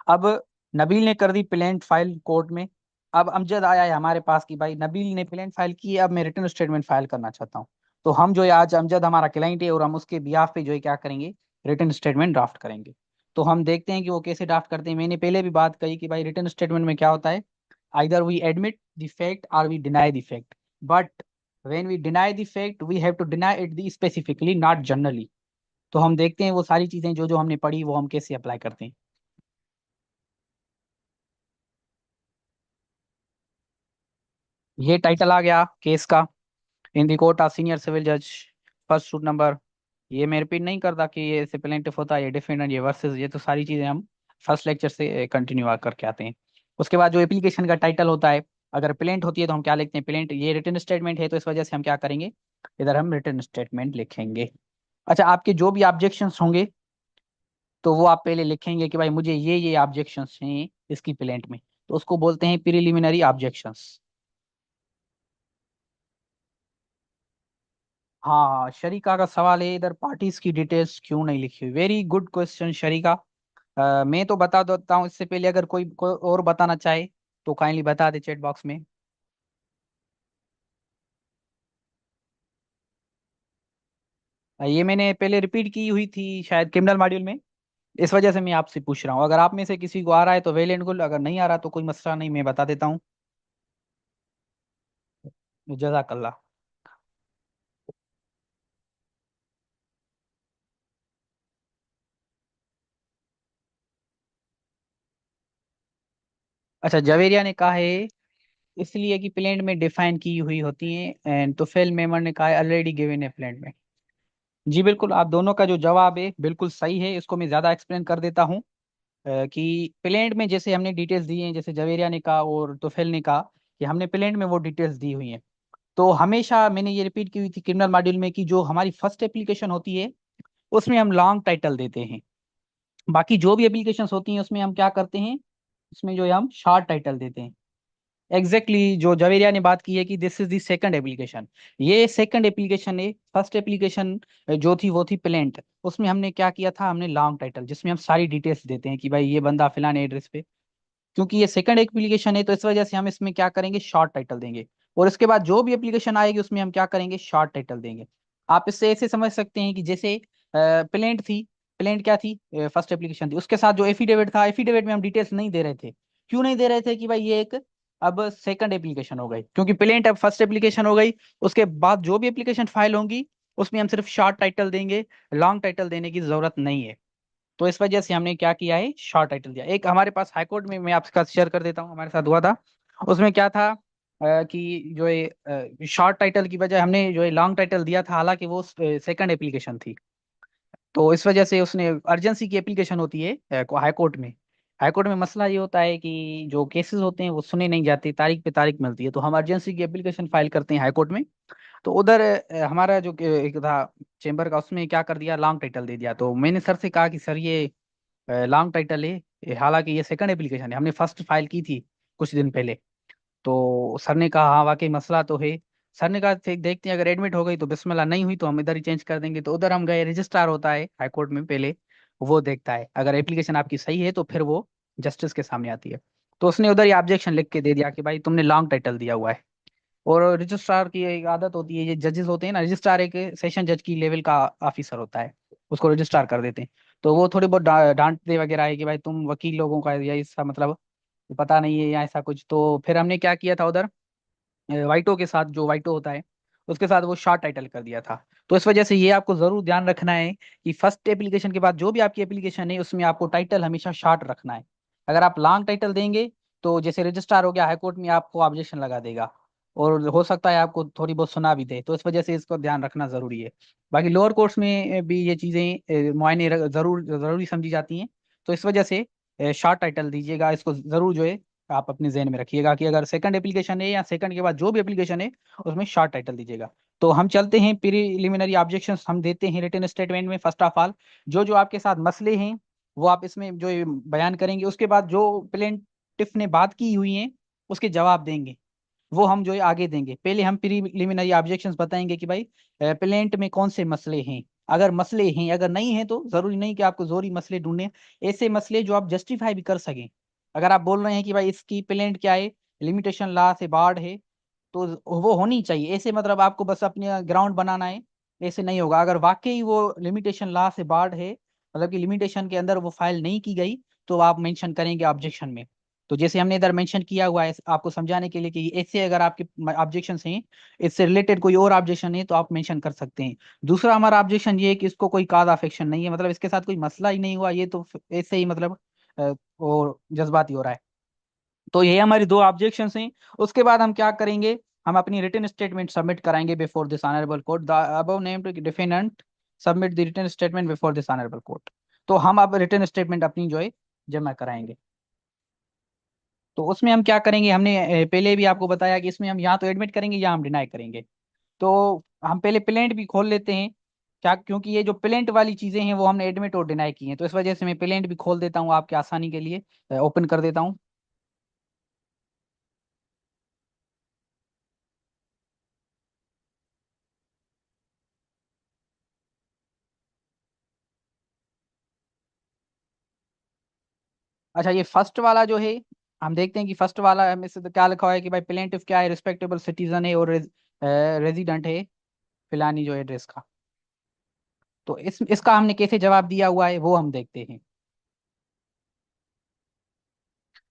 अब नबील ने कर दी प्लेंट फाइल कोर्ट में। अब अमजद आया है हमारे पास कि भाई नबील ने प्लेंट फाइल की है, अब मैं रिटर्न स्टेटमेंट फाइल करना चाहता हूँ। तो हम जो है आज अमजद हमारा क्लाइंट है और हम उसके बिहाफ पे जो है क्या करेंगे, रिटर्न स्टेटमेंट ड्राफ्ट करेंगे। तो हम देखते हैं कि वो कैसे ड्राफ्ट करते हैं। मैंने पहले भी बात कही कि भाई रिटर्न स्टेटमेंट में क्या होता है, either we admit the fact और we deny the fact, but when we deny the fact we have to deny it the specifically not generally. तो हम देखते हैं वो सारी चीजें जो जो हमने पढ़ी वो हम कैसे अप्लाई करते हैं। ये टाइटल आ गया केस का, इन दी कोर्ट ऑफ सीनियर सिविल जज, फर्स्ट सूट नंबर। ये मैं रिपीट नहीं करता कि ये इससे प्लेंटिफ होता है, ये डिफेंडेंट, ये वर्सेस, ये तो सारी चीजें हम फर्स्ट लेक्चर से कंटिन्यू करके आते हैं। उसके बाद जो एप्लीकेशन का टाइटल होता है, अगर प्लेंट होती है तो हम क्या लिखते हैं, प्लेंट। ये रिटर्न स्टेटमेंट है तो इस वजह से हम क्या करेंगे, इधर हम रिटर्न स्टेटमेंट लिखेंगे। अच्छा, आपके जो भी ऑब्जेक्शंस होंगे तो वो आप पहले लिखेंगे कि भाई मुझे ये ऑब्जेक्शंस हैं इसकी प्लेंट में, तो उसको बोलते हैं प्रिलिमिनरी ऑब्जेक्शंस। हाँ, शरीका का सवाल है इधर, पार्टीज की डिटेल्स क्यों नहीं लिखी हुई। Very good question Sharika. मैं तो बता देता हूँ इससे पहले, अगर कोई और बताना चाहे तो काइंडली बता दे चैट बॉक्स में। ये मैंने पहले रिपीट की हुई थी शायद क्रिमिनल मॉड्यूल में, इस वजह से मैं आपसे पूछ रहा हूँ। अगर आप में से किसी को आ रहा है तो वेल एंड गुड, अगर नहीं आ रहा तो कोई मसला नहीं, मैं बता देता हूँ। जजाकल्ला। अच्छा, जवेरिया ने कहा है इसलिए कि प्लेंट में डिफाइन की हुई होती है, एंड तो फेल मेमर ने कहा है ऑलरेडी गिवन है प्लेंट में। जी बिल्कुल, आप दोनों का जो जवाब है बिल्कुल सही है। इसको मैं ज्यादा एक्सप्लेन कर देता हूँ। कि प्लेंट में जैसे हमने डिटेल्स दी हैं, जैसे जवेरिया ने कहा और तोफेल ने कहा कि हमने प्लेंट में वो डिटेल्स दी हुई हैं। तो हमेशा मैंने ये रिपीट की हुई थी क्रिमिनल मॉड्यूल में कि जो हमारी फर्स्ट एप्लीकेशन होती है उसमें हम लॉन्ग टाइटल देते हैं। बाकी जो भी एप्लीकेशन होती हैं उसमें हम क्या करते हैं, उसमें जो है हम शॉर्ट टाइटल देते हैं। एग्जैक्टली exactly, जो जवेरिया ने बात की है कि this is the second application, ये सेकंड एप्लीकेशन है। फर्स्ट एप्लीकेशन जो थी वो थी प्लेंट, उसमें हमने क्या किया था, हमने लॉन्ग टाइटल जिसमें हम सारी डिटेल्स देते हैं कि भाई ये बंदा फिलाने एड्रेस पे। क्योंकि ये सेकंड एप्लीकेशन है तो इस वजह से हम इसमें क्या करेंगे, शॉर्ट टाइटल देंगे। और इसके बाद जो भी एप्लीकेशन आएगी उसमें हम क्या करेंगे, शॉर्ट टाइटल देंगे। आप इससे ऐसे समझ सकते हैं कि जैसे प्लेंट थी, प्लेंट क्या थी, फर्स्ट एप्लीकेशन थी, उसके साथ जो एफिडेविट था, एफिडेविट में हम डिटेल्स नहीं दे रहे थे। क्यों नहीं दे रहे थे, कि भाई ये एक अब सेकंड एप्लीकेशन हो गई, क्योंकि प्लेंट अब फर्स्ट एप्लीकेशन हो गई। उसके बाद जो भी एप्लीकेशन फाइल होंगी उसमें हम सिर्फ शॉर्ट टाइटल देंगे, लॉन्ग टाइटल देने की जरूरत नहीं है। तो इस वजह से हमने क्या किया है, शॉर्ट टाइटल दिया। एक हमारे पास हाईकोर्ट में, मैं आपके साथ शेयर कर देता हूँ, हमारे साथ हुआ था। उसमें क्या था, कि जो है शॉर्ट टाइटल की बजाय हमने जो है लॉन्ग टाइटल दिया था, हालांकि वो सेकंड एप्लीकेशन थी। तो इस वजह से उसने अर्जेंसी की एप्लीकेशन होती है हाई कोर्ट में। हाई कोर्ट में मसला ये होता है कि जो केसेस होते हैं वो सुने नहीं जाते, तारीख पे तारीख मिलती है, तो हम अर्जेंसी की एप्लीकेशन फाइल करते हैं हाई कोर्ट में। तो उधर हमारा जो एक था चेंबर का, उसमें क्या कर दिया, लॉन्ग टाइटल दे दिया। तो मैंने सर से कहा कि सर ये लॉन्ग टाइटल है, हालांकि ये सेकंड एप्लीकेशन है, हमने फर्स्ट फाइल की थी कुछ दिन पहले। तो सर ने कहा हाँ वाकई मसला तो है। सर ने कहा "ठीक, देखते हैं, अगर एडमिट हो गई तो बिस्मिल्लाह, नहीं हुई तो हम इधर ही चेंज कर देंगे"। तो उधर हम गए, रजिस्ट्रार होता है हाई कोर्ट में पहले, वो देखता है अगर एप्लीकेशन आपकी सही है तो फिर वो जस्टिस के सामने आती है। तो उसने उधर ही ऑब्जेक्शन लिख के दे दिया कि भाई तुमने लॉन्ग टाइटल दिया हुआ है। और रजिस्ट्रार की एक आदत होती है, ये जजेस होते हैं ना, रजिस्ट्रार एक सेशन जज की लेवल का ऑफिसर होता है। उसको रजिस्ट्रार कर देते हैं। तो वो थोड़ी बहुत डांटते वगैरह है कि भाई तुम वकील लोगों का या इसका मतलब पता नहीं है या ऐसा कुछ। तो फिर हमने क्या किया था उधर, वाइटो के साथ, जो वाइटो होता है उसके साथ वो शॉर्ट टाइटल कर दिया था। तो इस वजह से ये आपको जरूर ध्यान रखना है कि फर्स्ट एप्लीकेशन के बाद जो भी आपकी एप्लीकेशन है उसमें आपको टाइटल हमेशा शॉर्ट रखना है। अगर आप लॉन्ग टाइटल देंगे तो जैसे रजिस्ट्रार हो गया, हाईकोर्ट में आपको ऑब्जेक्शन लगा देगा और हो सकता है आपको थोड़ी बहुत सुना भी दे। तो इस वजह से इसको ध्यान रखना जरूरी है। बाकी लोअर कोर्ट्स में भी ये चीजें मायने जरूरी समझी जाती हैं। तो इस वजह से शॉर्ट टाइटल दीजिएगा, इसको जरूर जो है आप अपने जहन में रखिएगा कि अगर सेकंड एप्लीकेशन है या सेकंड के बाद जो भी एप्लीकेशन है उसमें शॉर्ट टाइटल दीजिएगा। तो हम चलते हैं प्रीलिमिनरी ऑब्जेक्शंस हम देते हैं रिटन स्टेटमेंट में। फर्स्ट ऑफ ऑल जो जो आपके साथ मसले हैं वो आप इसमें जो ये बयान करेंगे। उसके बाद जो प्लेंटिफ ने बात की हुई है उसके जवाब देंगे, वो हम जो है आगे देंगे। पहले हम प्रीलिमिनरी ऑब्जेक्शंस बताएंगे कि भाई प्लेंट में कौन से मसले हैं। अगर मसले हैं, अगर नहीं है तो जरूरी नहीं कि आपको जोरी मसले ढूंढने, ऐसे मसले जो आप जस्टिफाई भी कर सकें। अगर आप बोल रहे हैं कि भाई इसकी प्लेंट क्या है, लिमिटेशन लॉ से बार्ड है, तो वो होनी चाहिए। ऐसे मतलब आपको बस अपने ग्राउंड बनाना है, ऐसे नहीं होगा। अगर वाकई वो लिमिटेशन लॉ से बार्ड है, मतलब कि लिमिटेशन के अंदर वो फाइल नहीं की गई, तो आप मेंशन करेंगे ऑब्जेक्शन में। तो जैसे हमने इधर मेंशन किया हुआ है आपको समझाने के लिए कि ऐसे अगर आपके ऑब्जेक्शन हैं, इससे रिलेटेड कोई और ऑब्जेक्शन है तो आप मेंशन कर सकते हैं। दूसरा हमारा ऑब्जेक्शन ये है कि इसको कोई काज ऑफ एक्शन नहीं है, मतलब इसके साथ कोई मसला ही नहीं हुआ, ये तो ऐसे ही मतलब वो जज्बाती हो रहा है। तो ये हमारी दो ऑब्जेक्शंस हैं। उसके बाद हम क्या करेंगे, हम अपनी रिटन स्टेटमेंट सबमिट कराएंगे before this honourable court. The above named defendant submit the written statement before this honourable court. तो हम अब रिटन स्टेटमेंट अपनी जो है जमा कराएंगे। तो उसमें हम क्या करेंगे, हमने पहले भी आपको बताया कि इसमें हम या तो एडमिट करेंगे या हम डिनाई करेंगे। तो हम पहले प्लेंट भी खोल लेते हैं क्या, क्योंकि ये जो प्लेंट वाली चीजें हैं वो हमने एडमिट और डिनाई की हैं। तो इस वजह से मैं प्लेंट भी खोल देता हूँ आपके आसानी के लिए, ओपन कर देता हूँ। अच्छा, ये फर्स्ट वाला जो है, हम देखते हैं कि फर्स्ट वाला में से तो क्या लिखा हुआ है कि भाई प्लेंटिफ क्या है, रिस्पेक्टेबल सिटीजन है और रेजिडेंट है फिलानी जो एड्रेस का। तो इसका हमने कैसे जवाब दिया हुआ है वो हम देखते हैं।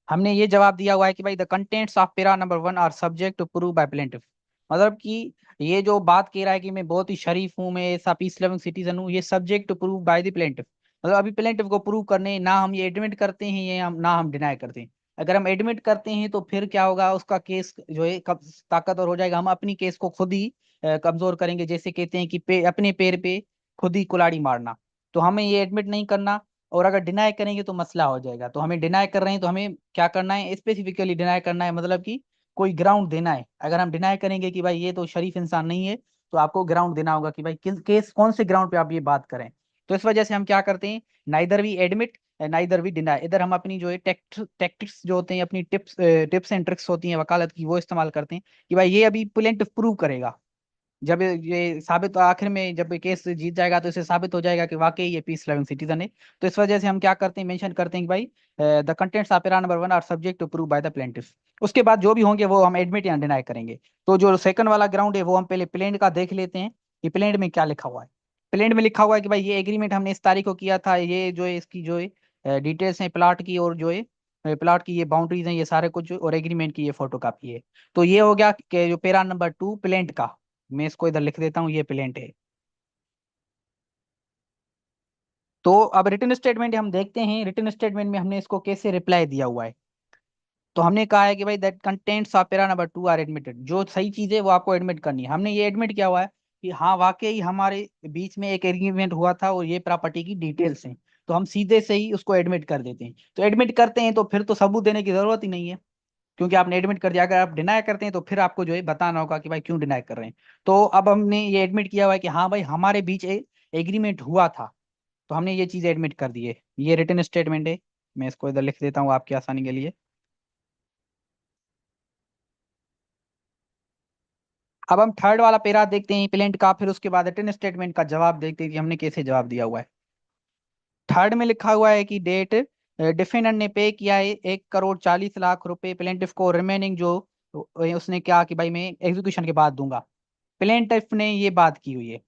हमने ये जवाब दिया हुआ है कि भाई the contents of para number 1 are subject to prove by plaintiff. मतलब कि ये जो बात कह रहा है कि मैं बहुत ही शरीफ हूँ, मैं ऐसा पीस लविंग सिटीजन हूँ, ये subject to prove by the plaintiff. मतलब अभी प्लेंटिफ को प्रूव करने ना हम ये एडमिट करते हैं या ना हम डिनाई करते हैं। अगर हम एडमिट करते हैं तो फिर क्या होगा, उसका केस जो है कब ताकतवर हो जाएगा, हम अपनी केस को खुद ही कमजोर करेंगे। जैसे कहते हैं कि अपने पैर पे खुद ही कुल्हाड़ी मारना। तो हमें ये एडमिट नहीं करना। और अगर डिनाई करेंगे तो मसला हो जाएगा। तो हमें डिनाई कर रहे हैं तो हमें क्या करना है, स्पेसिफिकली डिनाई करना है, मतलब कि कोई ग्राउंड देना है। अगर हम डिनाई करेंगे कि भाई ये तो शरीफ इंसान नहीं है, तो आपको ग्राउंड देना होगा कि भाई किस केस कौन से ग्राउंड पे आप ये बात करें। तो इस वजह से हम क्या करते हैं, neither we admit neither we deny. इधर हम अपनी जो है टेक्टिक्स जो होते हैं, अपनी टिप्स एंड ट्रिक्स होती हैं वकालत की, वो इस्तेमाल करते हैं कि भाई ये अभी प्लेंटिफ प्रूव करेगा। जब ये साबित आखिर में जब ये केस जीत जाएगा तो इसे साबित हो जाएगा कि वाकई ये पीस लविंग सिटीजन है। तो इस वजह से हम क्या करते हैं, मेंशन करते हैं कि भाई the contents of para number 1 are subject to prove by the plaintiff. उसके बाद जो भी होंगे वो हम एडमिट या डिनाई करेंगे। तो जो सेकंड वाला ग्राउंड है वो हम पहले प्लेंट का देख लेते हैं कि प्लेंट में क्या लिखा हुआ है। प्लेंट में लिखा हुआ है कि भाई ये एग्रीमेंट हमने इस तारीख को किया था, ये जो है इसकी जो है डिटेल्स हैं प्लाट की, और जो है प्लाट की ये बाउंड्रीज हैं, ये सारे कुछ, और एग्रीमेंट की ये फोटो कापी है। तो ये हो गया कि जो पेरा नंबर 2 प्लेंट का, मैं इसको इधर लिख देता हूँ, ये प्लेंट है। तो अब रिटन स्टेटमेंट हम देखते हैं, रिटन स्टेटमेंट में हमने इसको कैसे रिप्लाई दिया हुआ है। तो हमने कहा है कि भाई that contents of para number 2 are admitted. जो सही चीज है वो आपको एडमिट करनी है। हमने ये एडमिट किया हुआ है कि हाँ वाकई हमारे बीच में एक एग्रीमेंट हुआ था और ये प्रॉपर्टी की डिटेल्स हैं। तो हम सीधे से ही उसको एडमिट कर देते हैं। तो एडमिट करते हैं तो फिर तो सबूत देने की जरूरत ही नहीं है, क्योंकि आपने एडमिट कर दिया। अगर आप डिनाई करते हैं तो फिर आपको जो है बताना होगा कि भाई क्यों डिनाई कर रहे हैं। तो अब हमने ये एडमिट किया हुआ है कि हाँ भाई हमारे बीच एग्रीमेंट हुआ था, तो हमने ये चीज एडमिट कर दी है। ये रिटन स्टेटमेंट है, मैं इसको इधर लिख देता हूँ आपकी आसानी के लिए। अब हम थर्ड वाला पेरा देखते हैं प्लेंट का, फिर उसके बाद रिटन स्टेटमेंट का जवाब देखते हैं कि हमने कैसे जवाब दिया हुआ है। थर्ड में लिखा हुआ है कि डेट डिफेंडेंट ने पे किया है 1,40,00,000 रुपए प्लेंटिफ को, रिमेनिंग जो उसने क्या कि भाई मैं एग्जीक्यूशन के बाद दूंगा। प्लेंटिफ ने ये बात की हुई है।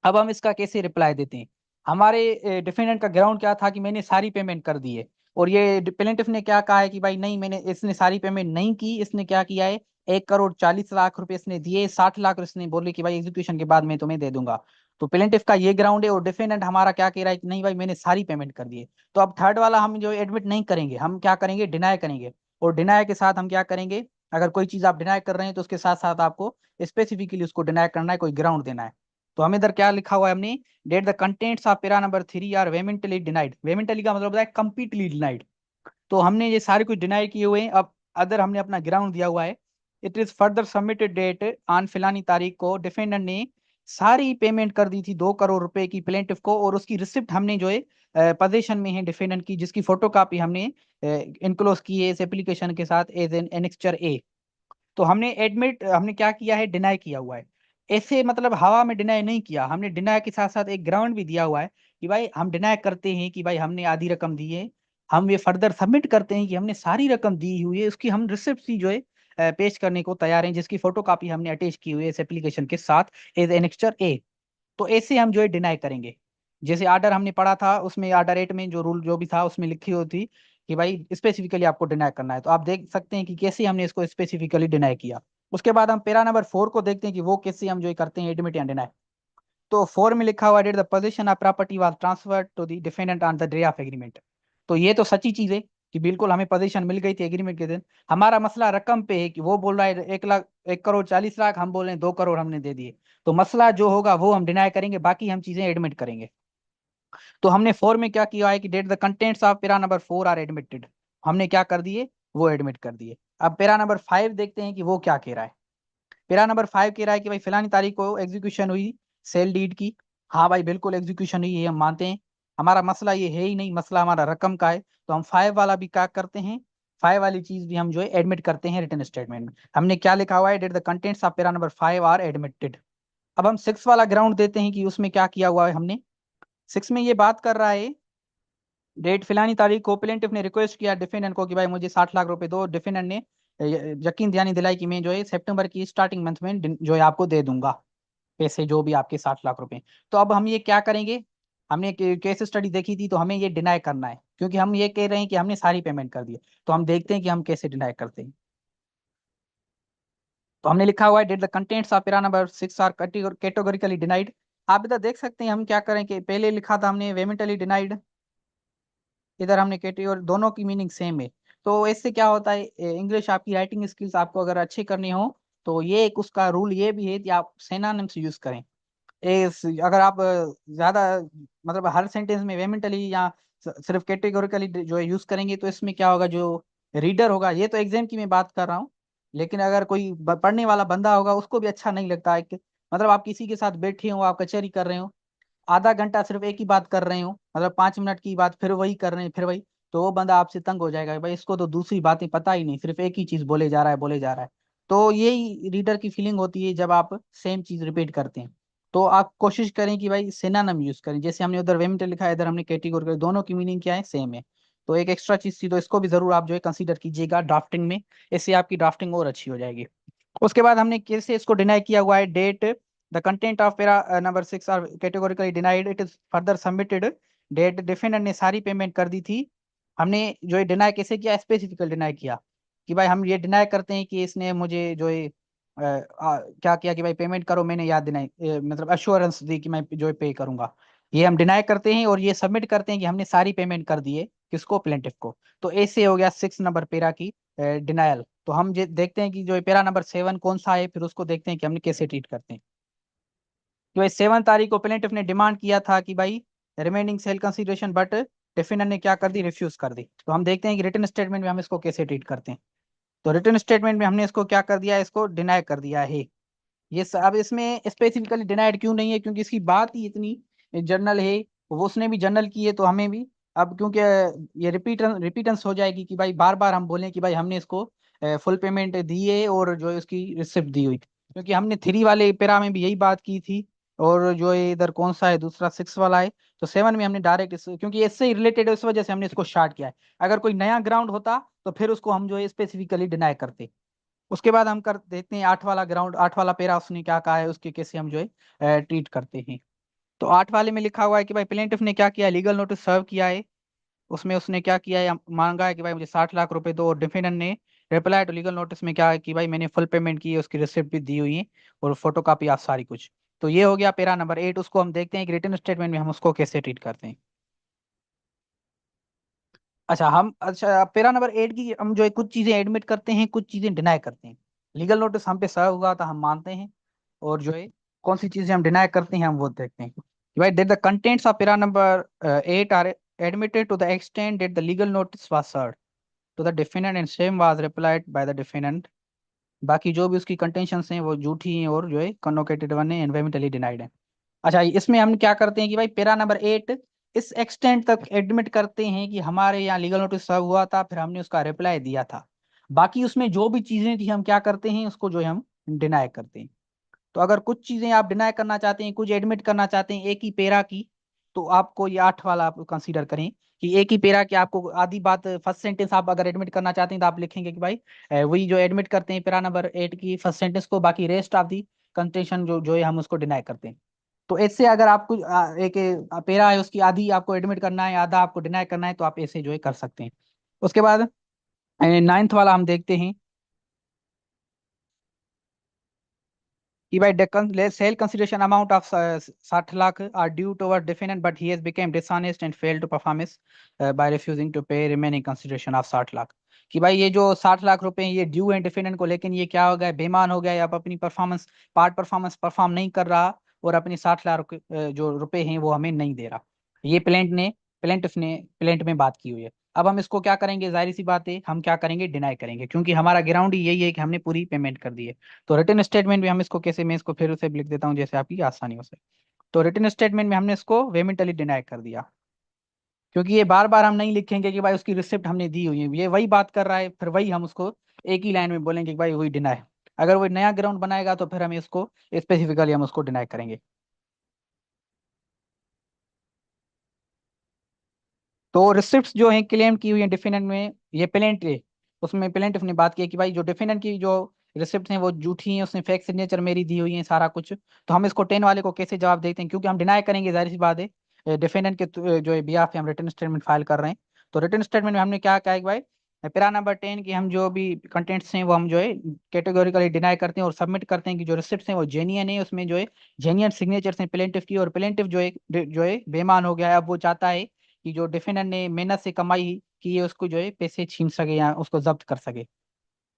अब हम इसका कैसे रिप्लाई देते हैं। हमारे डिफेंडेंट का ग्राउंड क्या था कि मैंने सारी पेमेंट कर दी है, और ये प्लेंटिफ ने क्या कहा है कि भाई नहीं, मैंने इसने सारी पेमेंट नहीं की, इसने क्या किया है 1 करोड़ 40 लाख रुपए इसने दिए, 60 लाख इसने बोले कि भाई एग्जीक्यूशन के बाद मैं तुम्हें दे दूंगा। तो प्लेंटिफ का ये ग्राउंड है, और डिफेंडेंट हमारा क्या कह रहा है कि नहीं भाई मैंने सारी पेमेंट कर दी है। तो अब थर्ड वाला हम जो एडमिट नहीं करेंगे, हम क्या करेंगे, डिनाई करेंगे। और डिनाई के साथ हम क्या करेंगे, अगर कोई चीज आप डिनाई कर रहे हैं तो उसके साथ साथ आपको स्पेसिफिकली उसको डिनाई करना है, कोई ग्राउंड देना है। तो हम इधर क्या लिखा हुआ है हमने, that the contents of para number 3 are vehemently denied. Vehemently का मतलब होता है कंप्लीटली डिनाइड। तो हमने ये सारे कुछ डिनाई किए हुए हैं। अब अदर हमने अपना ग्राउंड दिया हुआ है, it is further submitted date on फिलानी तारीख को डिफेंडेंट ने सारी पेमेंट कर दी थी 2 करोड़ रुपए की प्लेंटिफ को, और उसकी रिसिप्ट हमने जो है पोजीशन में है डिफेंडेंट की, जिसकी फोटोकॉपी हमने इनक्लोज की है इस एप्लीकेशन के साथ एज एन एनेक्चर ए। तो हमने एडमिट, हमने क्या किया है, डिनाई किया हुआ है। ऐसे मतलब हवा में डिनाई नहीं किया, हमने डिनाई के साथ साथ एक ग्राउंड भी दिया हुआ है कि भाई हम डिनाई करते हैं कि भाई हमने आधी रकम दी है। हम ये फर्दर सबमिट करते हैं कि हमने सारी रकम दी हुई है, उसकी हम रिसिप्ट ही जो है पेश करने को तैयार हैं, जिसकी फोटोकॉपी हमने अटैच की हुई है इस एप्लीकेशन के साथ एज एनेक्स्टर ए। तो ऐसे हम जो है डिनाई करेंगे। जैसे आर्डर हमने पढ़ा था, उसमें आर्डर 8 में जो रूल जो भी था उसमें लिखी हुई थी कि भाई स्पेसिफिकली आपको डिनाई करना है। तो आप देख सकते हैं कि कैसे हमने इसको स्पेसिफिकली डिनाई किया। उसके बाद हम पेरा नंबर 4 को देखते हैं कि वो कैसे हम जो है करते हैं एडमिट या डिनाई। तो 4 में लिखा हुआ, that the position of property was transferred to the defendant on the day of agreement. तो ये तो सच्ची चीज है कि बिल्कुल हमें पोजीशन मिल गई थी एग्रीमेंट के दिन। हमारा मसला रकम पे है कि वो बोल रहा है 1 लाख 1 करोड़ 40 लाख, हम बोल रहे हैं 2 करोड़ हमने दे दिए। तो मसला जो होगा वो हम डिनाई करेंगे, बाकी हम चीजें एडमिट करेंगे। तो हमने 4 में क्या किया है कि date the contents of para number 4 are admitted, हमने क्या कर दिए, वो एडमिट कर दिए। अब पेरा नंबर 5 देखते हैं कि वो क्या कह रहा है। पेरा नंबर 5 कह रहा है कि भाई फिलानी तारीख को एग्जीक्यूशन हुई सेल डीड की। हाँ भाई बिल्कुल एग्जीक्यूशन हुई है, हम मानते हैं। हमारा मसला ये है ही नहीं, मसला हमारा रकम का है। तो हम 5 वाला भी क्या करते हैं, 5 वाली चीज भी हम जो है एडमिट करते हैं रिटर्न स्टेटमेंट में। हमने क्या लिखा हुआ है, that the contents of para number 5 are admitted. अब हम 6 वाला ग्राउंड देते हैं कि उसमें क्या किया हुआ है हमने। 6 में ये बात कर रहा है, डेट फिलानी तारीख को प्लेंटिफ ने रिक्वेस्ट किया डिफेंडेंट को कि भाई मुझे 60 लाख रुपए दो। डिफेंडेंट ने यकीन दयानी दिलाई कि मैं जो है सितंबर की स्टार्टिंग मंथ में जो है आपको दे दूंगा पैसे, जो भी आपके 60 लाख रुपए। तो अब हम ये क्या करेंगे, हमने केस स्टडी देखी थी, तो हमें ये डिनाई करना है क्योंकि हम ये कह रहे हैं कि हमने सारी पेमेंट कर दी है। तो हम देखते हैं कि हम कैसे डिनाई करते हैं। तो हमने लिखा हुआ है, that the contents of para number 6 are categorically denied. आप इधर देख सकते हैं हम क्या करें कि पहले लिखा था हमने वेमेंटली डिनाइड, इधर हमने कैटेगरी, दोनों की मीनिंग सेम है। तो इससे क्या होता है, इंग्लिश आपकी राइटिंग स्किल्स आपको अगर अच्छी करनी हो तो ये एक उसका रूल ये भी है कि आप सिनोनिम्स यूज करें। अगर आप ज्यादा मतलब हर सेंटेंस में वेमेंटली या सिर्फ कैटेगोरिकली जो है यूज करेंगे, तो इसमें क्या होगा, जो रीडर होगा, ये तो एग्जाम की मैं बात कर रहा हूँ, लेकिन अगर कोई पढ़ने वाला बंदा होगा उसको भी अच्छा नहीं लगता है कि मतलब आप किसी के साथ बैठे हो, आप कचहरी कर रहे हो, आधा घंटा सिर्फ एक ही बात कर रहे हो, मतलब 5 मिनट की बात फिर वही कर रहे हैं फिर वही, तो वो बंदा आपसे तंग हो जाएगा, भाई इसको तो दूसरी बातें पता ही नहीं, सिर्फ एक ही चीज बोले जा रहा है बोले जा रहा है। तो यही रीडर की फीलिंग होती है जब आप सेम चीज रिपीट करते हैं। तो आप कोशिश करें कि भाई सिनोनिम यूज करें, जैसे हमने उधर वेमेंटल लिखा है, इधर हमने कैटेगरी, दोनों की मीनिंग क्या है, सेम है। तो एक एक्स्ट्रा चीज थी, तो इसको भी जरूर आप जो है कंसीडर कीजिएगा ड्राफ्टिंग में, इससे आपकी ड्राफ्टिंग और अच्छी हो जाएगी। उसके बाद हमने कैसे इसको डिनाई किया हुआ है, that the content of para number 6 are categorically denied, it is further submitted. That defendant ने सारी पेमेंट कर दी थी। हमने जो है डिनाई कैसे किया, स्पेसिफिकल डिनाई किया कि भाई हम ये डिनाई करते हैं कि इसने मुझे जो है क्या किया कि भाई पेमेंट करो, मैंने याद दिलाई मतलब अश्योरेंस दी कि मैं जो है पे करूंगा। ये हम डिनाई करते हैं और ये सबमिट करते हैं कि हमने सारी पेमेंट कर दी है, किसको, प्लेंटिफ को। तो ऐसे हो गया 6 नंबर पेरा की डिनायल। तो हम देखते हैं कि जो पेरा नंबर 7 कौन सा है, फिर उसको देखते हैं कि हमने कैसे ट्रीट करते हैं। कि भाई 7 तारीख को प्लेंटिफ ने डिमांड किया था कि भाई remaining sale consideration, but defender ने क्या कर दी, रिफ्यूज कर दी। तो हम देखते हैं कि रिटर्न स्टेटमेंट में हम इसको कैसे ट्रीट करते हैं। तो रिटर्न स्टेटमेंट में हमने इसको क्या कर दिया, इसको डिनाई कर दिया है। अब इसमें स्पेसिफिकली डिनाइड क्यों नहीं है, क्योंकि इसकी बात ही इतनी जनरल है, वो उसने भी जनरल की है तो हमें भी। अब क्योंकि ये रिपीटेंस हो जाएगी कि भाई बार बार हम बोलें कि भाई हमने इसको फुल पेमेंट दी है और जो है उसकी रिसिप्ट दी हुई, क्योंकि हमने 3 वाले पेरा में भी यही बात की थी। और जो है इधर कौन सा है, दूसरा 6 वाला है। तो 7 में हमने डायरेक्ट क्योंकि इससे ही रिलेटेड है, उस वजह से हमने इसको स्टार्ट किया है। अगर कोई नया ग्राउंड होता तो फिर उसको हम जो है स्पेसिफिकली डिनाई करते। उसके बाद हम कर देते हैं 8 वाला ग्राउंड, 8 वाला पेरा उसने क्या कहा है, उसके कैसे हम जो है ट्रीट करते हैं। तो 8 वाले में लिखा हुआ है कि भाई प्लेंटिफ ने क्या किया, लीगल नोटिस सर्व किया है, उसमें उसने क्या किया है, मांगा है कि भाई मुझे 60 लाख रुपए दो, और डिफेंडेंट ने रिप्लाई टू लीगल नोटिस में क्या है कि भाई मैंने फुल पेमेंट की है, उसकी रिसिप्ट भी दी हुई है और फोटो कॉपी आप सारी कुछ। तो ये हो गया पैरा नंबर 8। उसको हम देखते हैं कि रिटन स्टेटमेंट में हम उसको कैसे ट्रीट करते हैं। अच्छा पैरा नंबर 8 की हम जो है कुछ चीजें एडमिट करते हैं, कुछ चीजें डिनाई करते हैं। लीगल नोटिस हम पे सर्व हुआ था, हम मानते हैं, और जो है कौन सी चीजें हम डिनाई करते हैं हम वो देखते हैं कि भाई that the contents of para number 8 are admitted to the extent that the legal notice was served to the defendant and same was replied by the defendant। बाकी जो भी उसकी कंटेंशंस हैं वो झूठी हैं और जो है कन्वोकेटेड वन है, एनवायरमेंटली डिनाइड है। अच्छा, इसमें हम क्या करते हैं कि भाई पेरा नंबर 8 इस एक्सटेंट तक एडमिट करते हैं कि हमारे यहाँ लीगल नोटिस सर्व हुआ था, फिर हमने उसका रिप्लाई दिया था। बाकी उसमें जो भी चीजें थी हम क्या करते हैं, उसको जो है हम डिनाई करते हैं। तो अगर कुछ चीजें आप डिनाई करना चाहते हैं, कुछ एडमिट करना चाहते हैं एक ही पेरा की, तो आपको ये 8 वाला आप कंसीडर करें कि एक ही पेरा की आपको आधी बात, फर्स्ट सेंटेंस आप अगर एडमिट करना चाहते हैं तो आप लिखेंगे कि भाई वही जो एडमिट करते हैं पेरा नंबर 8 की फर्स्ट सेंटेंस को, बाकी रेस्ट ऑफ दी कंटेंशन जो जो है हम उसको डिनाई करते हैं। तो ऐसे अगर आपको एक पेरा है उसकी आधी आपको एडमिट करना है, आधा आपको डिनाई करना है, तो आप ऐसे जो है कर सकते हैं। उसके बाद 9th वाला हम देखते हैं कि भाई sale consideration amount of 60 lakh are due toward defendant but he has became dishonest and failed to perform by refusing to pay remaining consideration of 60 lakh. कि भाई ये जो 60 लाख रुपए हैं ये ड्यू है डिफेंडेंट को, लेकिन ये क्या हो गया, बेईमान हो गया, या अपनी परफॉर्मेंस पार्ट परफॉर्मेंस परफॉर्म नहीं कर रहा, और अपनी 60 लाख जो रुपए हैं वो हमें नहीं दे रहा। ये प्लेंट में बात की हुई है। अब हम इसको क्या करेंगे, जाहिर सी बात है हम क्या करेंगे, डिनाई करेंगे, क्योंकि हमारा ग्राउंड ही यही है कि हमने पूरी पेमेंट कर दी है। तो रिटन स्टेटमेंट में हम इसको कैसे, मैं इसको फिर से लिख देता हूँ जैसे आपकी आसानी हो सके। तो रिटन स्टेटमेंट में हमने इसको वेमेंटली डिनाई कर दिया, क्योंकि ये बार बार हम नहीं लिखेंगे कि भाई उसकी रिसिप्ट हमने दी हुई है, ये वही बात कर रहा है, फिर वही हम उसको एक ही लाइन में बोलेंगे कि भाई वही डिनाई। अगर वो नया ग्राउंड बनाएगा तो फिर हम इसको स्पेसिफिकली हम उसको डिनाई करेंगे। तो रिसिप्ट्स जो है क्लेम की हुई है डिफेंडेंट में, ये प्लेंट है, उसमें प्लेंटिफ ने बात की है कि भाई जो डिफेंडेंट की जो रिसिप्ट हैं वो झूठी हैं, उसने फेक सिग्नेचर मेरी दी हुई है सारा कुछ। तो हम इसको 10 वाले को कैसे जवाब देते हैं, क्योंकि हम डिनाई करेंगे, जाहिर सी बात है डिफेंडेंट के जो है बिहाफ पे हम रिटर्न स्टेटमेंट फाइल कर रहे हैं। तो रिटर्न स्टेटमेंट में हमने क्या कहा है कि भाई पैरा नंबर 10 की हम जो भी कंटेंट्स हैं वो हम जो है कैटेगोरिकली डिनाई करते हैं और सबमिट करते हैं कि जो रिसिप्ट्स हैं वो जेन्युइन है, उसमें जो है जेन्युइन सिग्नेचर्स हैं प्लेंटिफ की, और प्लेंटिफ जो है बेईमान हो गया है, अब वो चाहता है कि जो डिफेंडर ने मेहनत से कमाई की है उसको जो है पैसे छीन सके या उसको जब्त कर सके।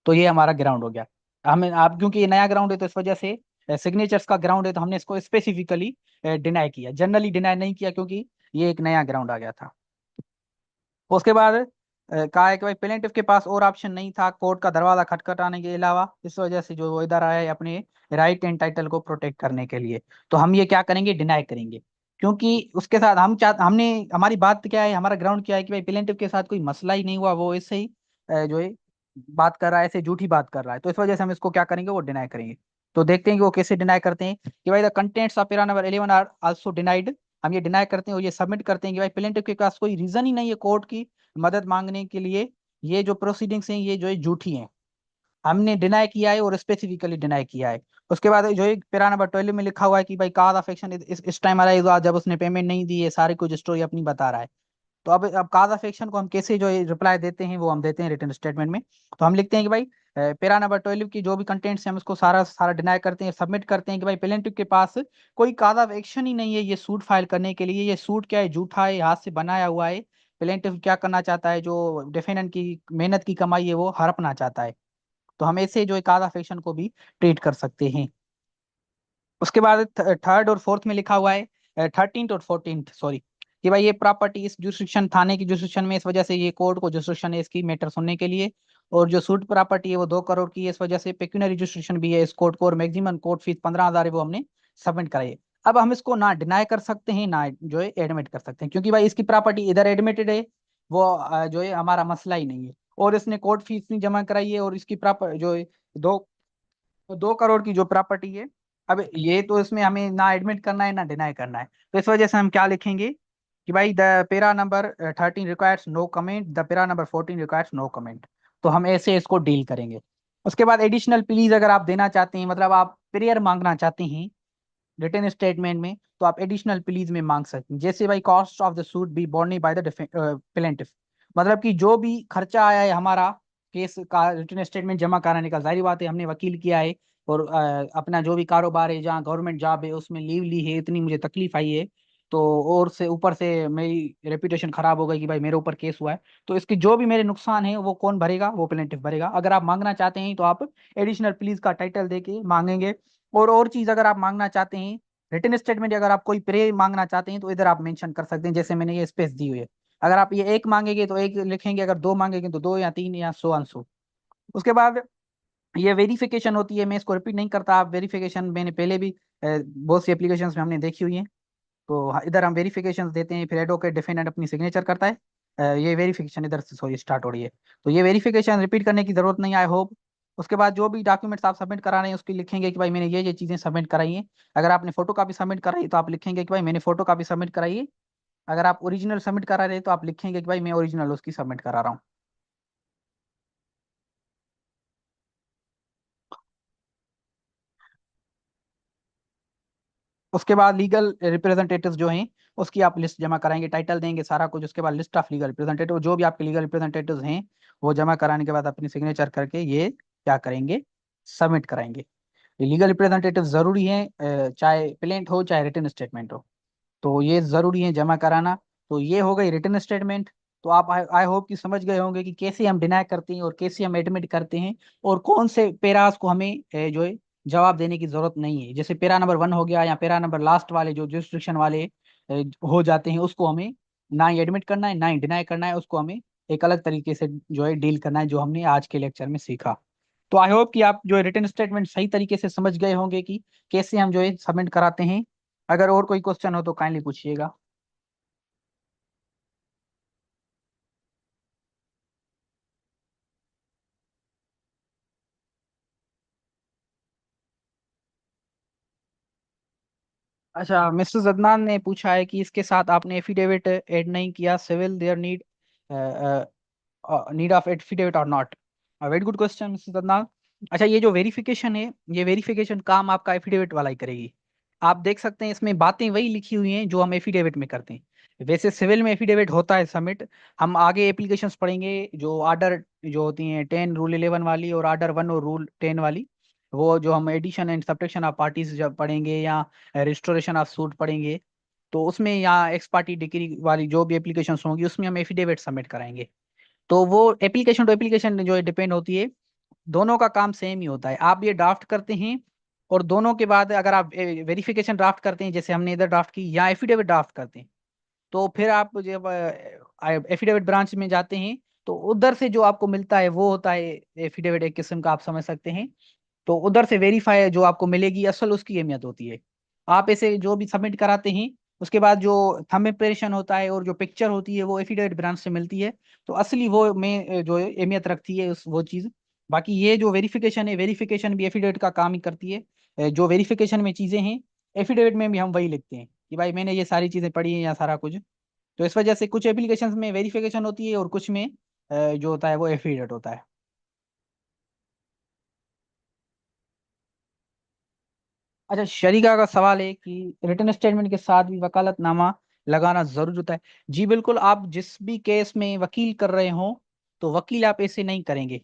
तो ये हमारा ग्राउंड हो गया। हमें आप क्योंकि ये नया ग्राउंड है तो इस वजह से सिग्नेचर्स का ग्राउंड है, तो हमने इसको स्पेसिफिकली डिनाई किया, जनरली डिनाई नहीं किया, क्योंकि ये एक नया ग्राउंड आ गया था। उसके बाद कहा है कि भाई प्लेंटिफ के पास और ऑप्शन नहीं था कोर्ट का दरवाजा खटखटाने के अलावा, इस वजह से जो वो इधर आया है अपने राइट एंड टाइटल को प्रोटेक्ट करने के लिए। तो हम ये क्या करेंगे, डिनाई करेंगे, क्योंकि उसके साथ हमने हमारी बात क्या है, हमारा ग्राउंड क्या है कि भाई प्लेंटिफ के साथ कोई मसला ही नहीं हुआ, वो ऐसे ही जो है बात कर रहा है, ऐसे झूठी बात कर रहा है, तो इस वजह से हम इसको क्या करेंगे, वो डिनाई करेंगे। तो देखते हैं कि वो कैसे डिनाई करते हैं कि भाई the contents of para number 11 are also denied. हम ये डिनाई करते हैं और ये सबमिट करते हैं कि भाई प्लेंटिफ के पास कोई रीजन ही नहीं है कोर्ट की मदद मांगने के लिए, ये जो प्रोसीडिंग्स हैं ये जो है झूठी हैं। हमने डिनाई किया है और स्पेसिफिकली डिनाई किया है। उसके बाद जो है पैरा नंबर 12 में लिखा हुआ है कि भाई काज ऑफ एक्शन इस टाइम अराइज जब उसने पेमेंट नहीं दी है, सारी कुछ स्टोरी अपनी बता रहा है। तो अब काज ऑफ एक्शन को हम कैसे जो है रिप्लाई देते हैं वो हम देते हैं रिटर्न स्टेटमेंट में। तो हम लिखते हैं कि भाई पैरा नंबर 12 की जो भी कंटेंट्स हैं हम उसको सारा सारा डिनाई करते हैं, सबमिट करते हैं कि भाई प्लेंटिफ के पास कोई काज ऑफ एक्शन ही नहीं है ये सूट फाइल करने के लिए, ये सूट क्या है, झूठा है, हाथ से बनाया हुआ है। प्लेंटिफ क्या करना चाहता है, जो डिफेंडेंट की मेहनत की कमाई है वो हड़पना चाहता है। तो हम ऐसे जो है काज ऑफ एक्शन को भी ट्रीट कर सकते हैं। उसके बाद थर्ड और फोर्थ में लिखा हुआ है, 13th और 14th सॉरी, कि भाई ये प्रॉपर्टी इस जुरिस्डिक्शन थाने की जुरिस्डिक्शन में, इस वजह से ये कोर्ट को जुरिस्डिक्शन है इसकी मैटर सुनने के लिए। और जो सूट प्रॉपर्टी है वो 2 करोड़ की है, इस वजह से पेक्यूनरी जुरिस्डिक्शन भी है इस कोर्ट को, और मैक्सिमम कोर्ट फीस 15,000 है वो हमने सबमिट कराई है। अब हम इसको ना डिनाई कर सकते हैं ना जो है एडमिट कर सकते हैं, क्योंकि भाई इसकी प्रॉपर्टी इधर एडमिटेड है, वो जो है हमारा मसला ही नहीं है, और इसने कोर्ट फीस नहीं जमा कराई है, और इसकी प्रॉपर जो है दो 2 करोड़ की जो प्रॉपर्टी है। अब ये तो इसमें हमें ना एडमिट करना है ना डिनाई करना है, तो इस वजह से हम क्या लिखेंगे कि भाई the para number 13 requires no comment, the para number 14 requires no comment. तो हम ऐसे इसको डील करेंगे। उसके बाद एडिशनल प्लीज अगर आप देना चाहते हैं, मतलब आप प्रेयर मांगना चाहते हैं रिटन स्टेटमेंट में, तो आप एडिशनल प्लीज में मांग सकते हैं। जैसे भाई cost of the suit be borne by the plaintiff, मतलब कि जो भी खर्चा आया है हमारा केस का रिटन स्टेटमेंट जमा कराने का, जाहिर बात है हमने वकील किया है और अपना जो भी कारोबार है, जहाँ गवर्नमेंट जॉब है उसमें लीव ली है, इतनी मुझे तकलीफ आई है, तो और से ऊपर से मेरी रेपुटेशन खराब हो गई कि भाई मेरे ऊपर केस हुआ है, तो इसके जो भी मेरे नुकसान है वो कौन भरेगा? वो प्लेंटिफ भरेगा। अगर आप मांगना चाहते हैं तो आप एडिशनल प्लीज का टाइटल देके मांगेंगे। और चीज अगर आप मांगना चाहते हैं, रिटन स्टेटमेंट अगर आप कोई प्रे मांगना चाहते हैं तो इधर आप मेंशन कर सकते हैं, जैसे मैंने ये स्पेस दी हुई है। अगर आप ये एक मांगेंगे तो एक लिखेंगे, अगर दो मांगेंगे तो दो, या तीन, या सो ऑन सो। उसके बाद ये वेरिफिकेशन होती है, मैं इसको रिपीट नहीं करता, आप वेरिफिकेशन मैंने पहले भी बहुत सी एप्लीकेशन में हमने देखी हुई है। तो इधर हम वेरिफिकेशन देते हैं, फिर एडवोकेट डिफेंडेंट अपनी सिग्नेचर करता है। ये वेरिफिकेशन इधर से सॉरी स्टार्ट हो रही है, तो ये वेरिफिकेशन रिपीट करने की जरूरत नहीं, आई होप। उसके बाद जो भी डॉक्यूमेंट्स आप सबमिट करा रहे हैं उसकी लिखेंगे कि भाई मैंने ये चीज़ें सबमिट कराई हैं। अगर आपने फोटो कॉपी सबमिट कराई तो आप लिखेंगे कि भाई मैंने फोटो कॉपी सबमिट कराई है। अगर आप ओरिजिनल सबमिट करा रहे हैं तो आप लिखेंगे कि भाई मैं ओरिजिनल उसकी सबमिट करा रहा हूँ। उसके बाद लीगल रिप्रेजेंटेटिव जो हैं उसकी आप लिस्ट जमा कराएंगे, टाइटल देंगे सारा कुछ। उसके बाद लिस्ट ऑफ लीगल रिप्रेजेंटेटिव, जो भी आपके लीगल रिप्रेजेंटेटिव हैं वो जमा कराने के बाद अपनी सिग्नेचर करके ये क्या करेंगे? सबमिट कराएंगे। ये लीगल रिप्रेजेंटेटिव जरूरी है, चाहे प्लेंट हो चाहे रिटन स्टेटमेंट हो, तो ये जरूरी है जमा कराना। तो ये हो गई रिटन स्टेटमेंट। तो आप आई होप कि समझ गए होंगे कि कैसे हम डिनाई करते हैं और कैसे हम एडमिट करते हैं, और कौन से पेरास को हमें जो है जवाब देने की जरूरत नहीं है। जैसे पेरा नंबर 1 हो गया, या पेरा नंबर लास्ट वाले जो जुरिस्डिक्शन वाले हो जाते हैं, उसको हमें ना ही एडमिट करना है ना ही डिनाई करना है, उसको हमें एक अलग तरीके से जो है डील करना है, जो हमने आज के लेक्चर में सीखा। तो आई होप कि आप जो है रिटन स्टेटमेंट सही तरीके से समझ गए होंगे कि कैसे हम जो है सबमिट कराते हैं। अगर और कोई क्वेश्चन हो तो काइंडली पूछिएगा। अच्छा, मिस्टर अदनान ने पूछा है कि इसके साथ आपने एफिडेविट ऐड नहीं किया, civil there need of affidavit और not. Very good question mister Adnan. अच्छा, ये जो वेरिफिकेशन है, ये वेरिफिकेशन काम आपका एफिडेविट वाला ही करेगी। आप देख सकते हैं इसमें बातें वही लिखी हुई हैं जो हम एफिडेविट में करते हैं। वैसे सिविल में एफिडेविट होता है सबमिट, हम आगे एप्लीकेशंस पढ़ेंगे जो आर्डर जो होती हैं 10 रूल 11 वाली, और आर्डर 1 और रूल 10 वाली, वो जो हम addition and subtraction of parties जब पढ़ेंगे, या रिस्टोरेशन ऑफ सूट पढ़ेंगे, तो उसमें यहाँ एक्स पार्टी डिग्री वाली जो भी एप्लीकेशन होंगी उसमें हम एफिडेविट सबमिट कराएंगे। तो वो एप्लीकेशन टू एप्लीकेशन जो है डिपेंड होती है, दोनों का काम सेम ही होता है। आप ये ड्राफ्ट करते हैं, और दोनों के बाद अगर आप वेरिफिकेशन ड्राफ्ट करते हैं, जैसे हमने इधर ड्राफ्ट की, या एफिडेविट ड्राफ्ट करते हैं, तो फिर आप जब एफिडेविट ब्रांच में जाते हैं तो उधर से जो आपको मिलता है वो होता है एफिडेविट, एक किस्म का आप समझ सकते हैं। तो उधर से वेरीफाई जो आपको मिलेगी असल, उसकी अहमियत होती है। आप ऐसे जो भी सबमिट कराते हैं, उसके बाद जो थंब इम्प्रेशन होता है और जो पिक्चर होती है वो एफिडेविट ब्रांच से मिलती है, तो असली वो में जो है अहमियत रखती है उस वो चीज़। बाकी ये जो वेरिफिकेशन है, वेरिफिकेशन भी एफिडेविट का काम ही करती है। जो वेरिफिकेशन में चीज़ें हैं, एफिडेविट में भी हम वही लिखते हैं कि भाई मैंने ये सारी चीज़ें पढ़ी हैं या सारा कुछ। तो इस वजह से कुछ एप्लीकेशन में वेरिफिकेशन होती है और कुछ में जो होता है वो एफिडेविट होता है। अच्छा, शरीका का सवाल है कि रिटर्न स्टेटमेंट के साथ भी वकालतनामा लगाना जरूरी होता है। जी बिल्कुल, आप जिस भी केस में वकील कर रहे हो तो वकील आप ऐसे नहीं करेंगे।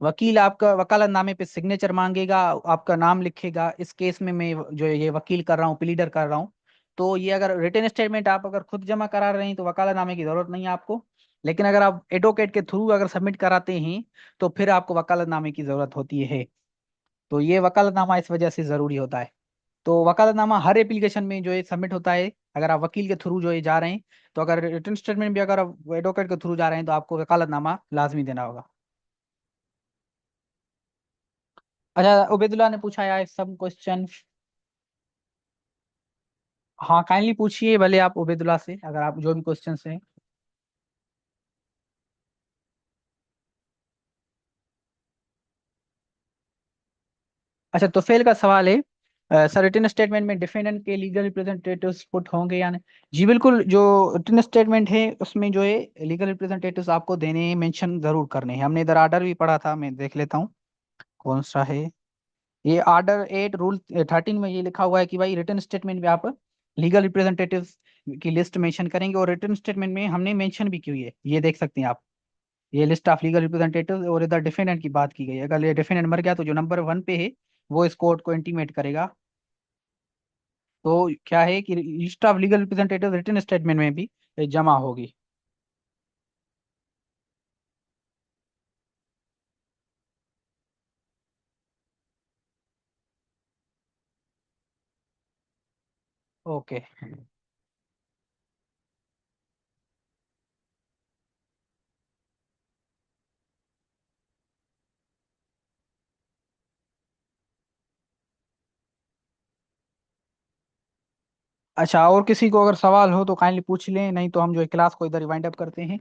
वकील आपका वकालतनामे पे सिग्नेचर मांगेगा, आपका नाम लिखेगा, इस केस में मैं जो ये वकील कर रहा हूँ, प्लीडर कर रहा हूँ। तो ये अगर रिटर्न स्टेटमेंट आप अगर खुद जमा करा रहे हैं तो वकालतनामे की जरूरत नहीं है आपको। लेकिन अगर आप एडवोकेट के थ्रू अगर सबमिट कराते हैं तो फिर आपको वकालतनामे की जरूरत होती है। तो ये वकालतनामा इस वजह से जरूरी होता है। तो वकालतनामा हर एप्लीकेशन में जो है सबमिट होता है, अगर आप वकील के थ्रू जो है जा रहे हैं। तो अगर रिटर्न स्टेटमेंट भी अगर आप एडवोकेट के थ्रू जा रहे हैं तो आपको वकालतनामा लाजमी देना होगा। अच्छा, उबैदुल्ला ने पूछा है सब क्वेश्चन। हाँ, काइंडली पूछिए भले आप उबैदुल्ला से अगर आप जो भी क्वेश्चन हैं। अच्छा, तो फेल का सवाल है, सर रिटन स्टेटमेंट में डिफेंडेंट के लीगल रिप्रेजेंटेटिव्स पुट होंगे या नहीं? जी बिल्कुल, जो रिटन स्टेटमेंट है उसमें जो है लीगल रिप्रेजेंटेटिव्स आपको देने हैं, मेंशन जरूर करने हैं। हमने इधर आर्डर भी पढ़ा था, मैं देख लेता हूँ कौन सा है। ये ऑर्डर 8 रूल 13 में ये लिखा हुआ है कि भाई रिटर्न स्टेटमेंट में आप लीगल रिप्रेजेंटेटिव्स की लिस्ट मेंशन करेंगे, और रिटर्न स्टेटमेंट में हमने मेंशन भी की हुई है, ये देख सकते हैं आप। ये लिस्ट ऑफ लीगल रिप्रेजेंटेटिव, और इधर डिफेंडेंट की बात की गई है। अगर ये डिफेंडेंट मर गया तो जो नंबर 1 पे है वो इस कोर्ट को इंटीमेट करेगा। तो क्या है कि list of legal representative return statement में भी जमा होगी। ओके। अच्छा, और किसी को अगर सवाल हो तो काइंडली पूछ लें, नहीं तो हम जो है क्लास को इधर रिवाइंड अप करते हैं।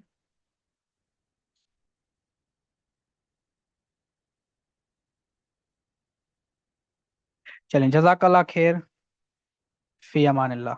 चलें, जज़ाकल्लाह खैर, फी अमानिल्लाह।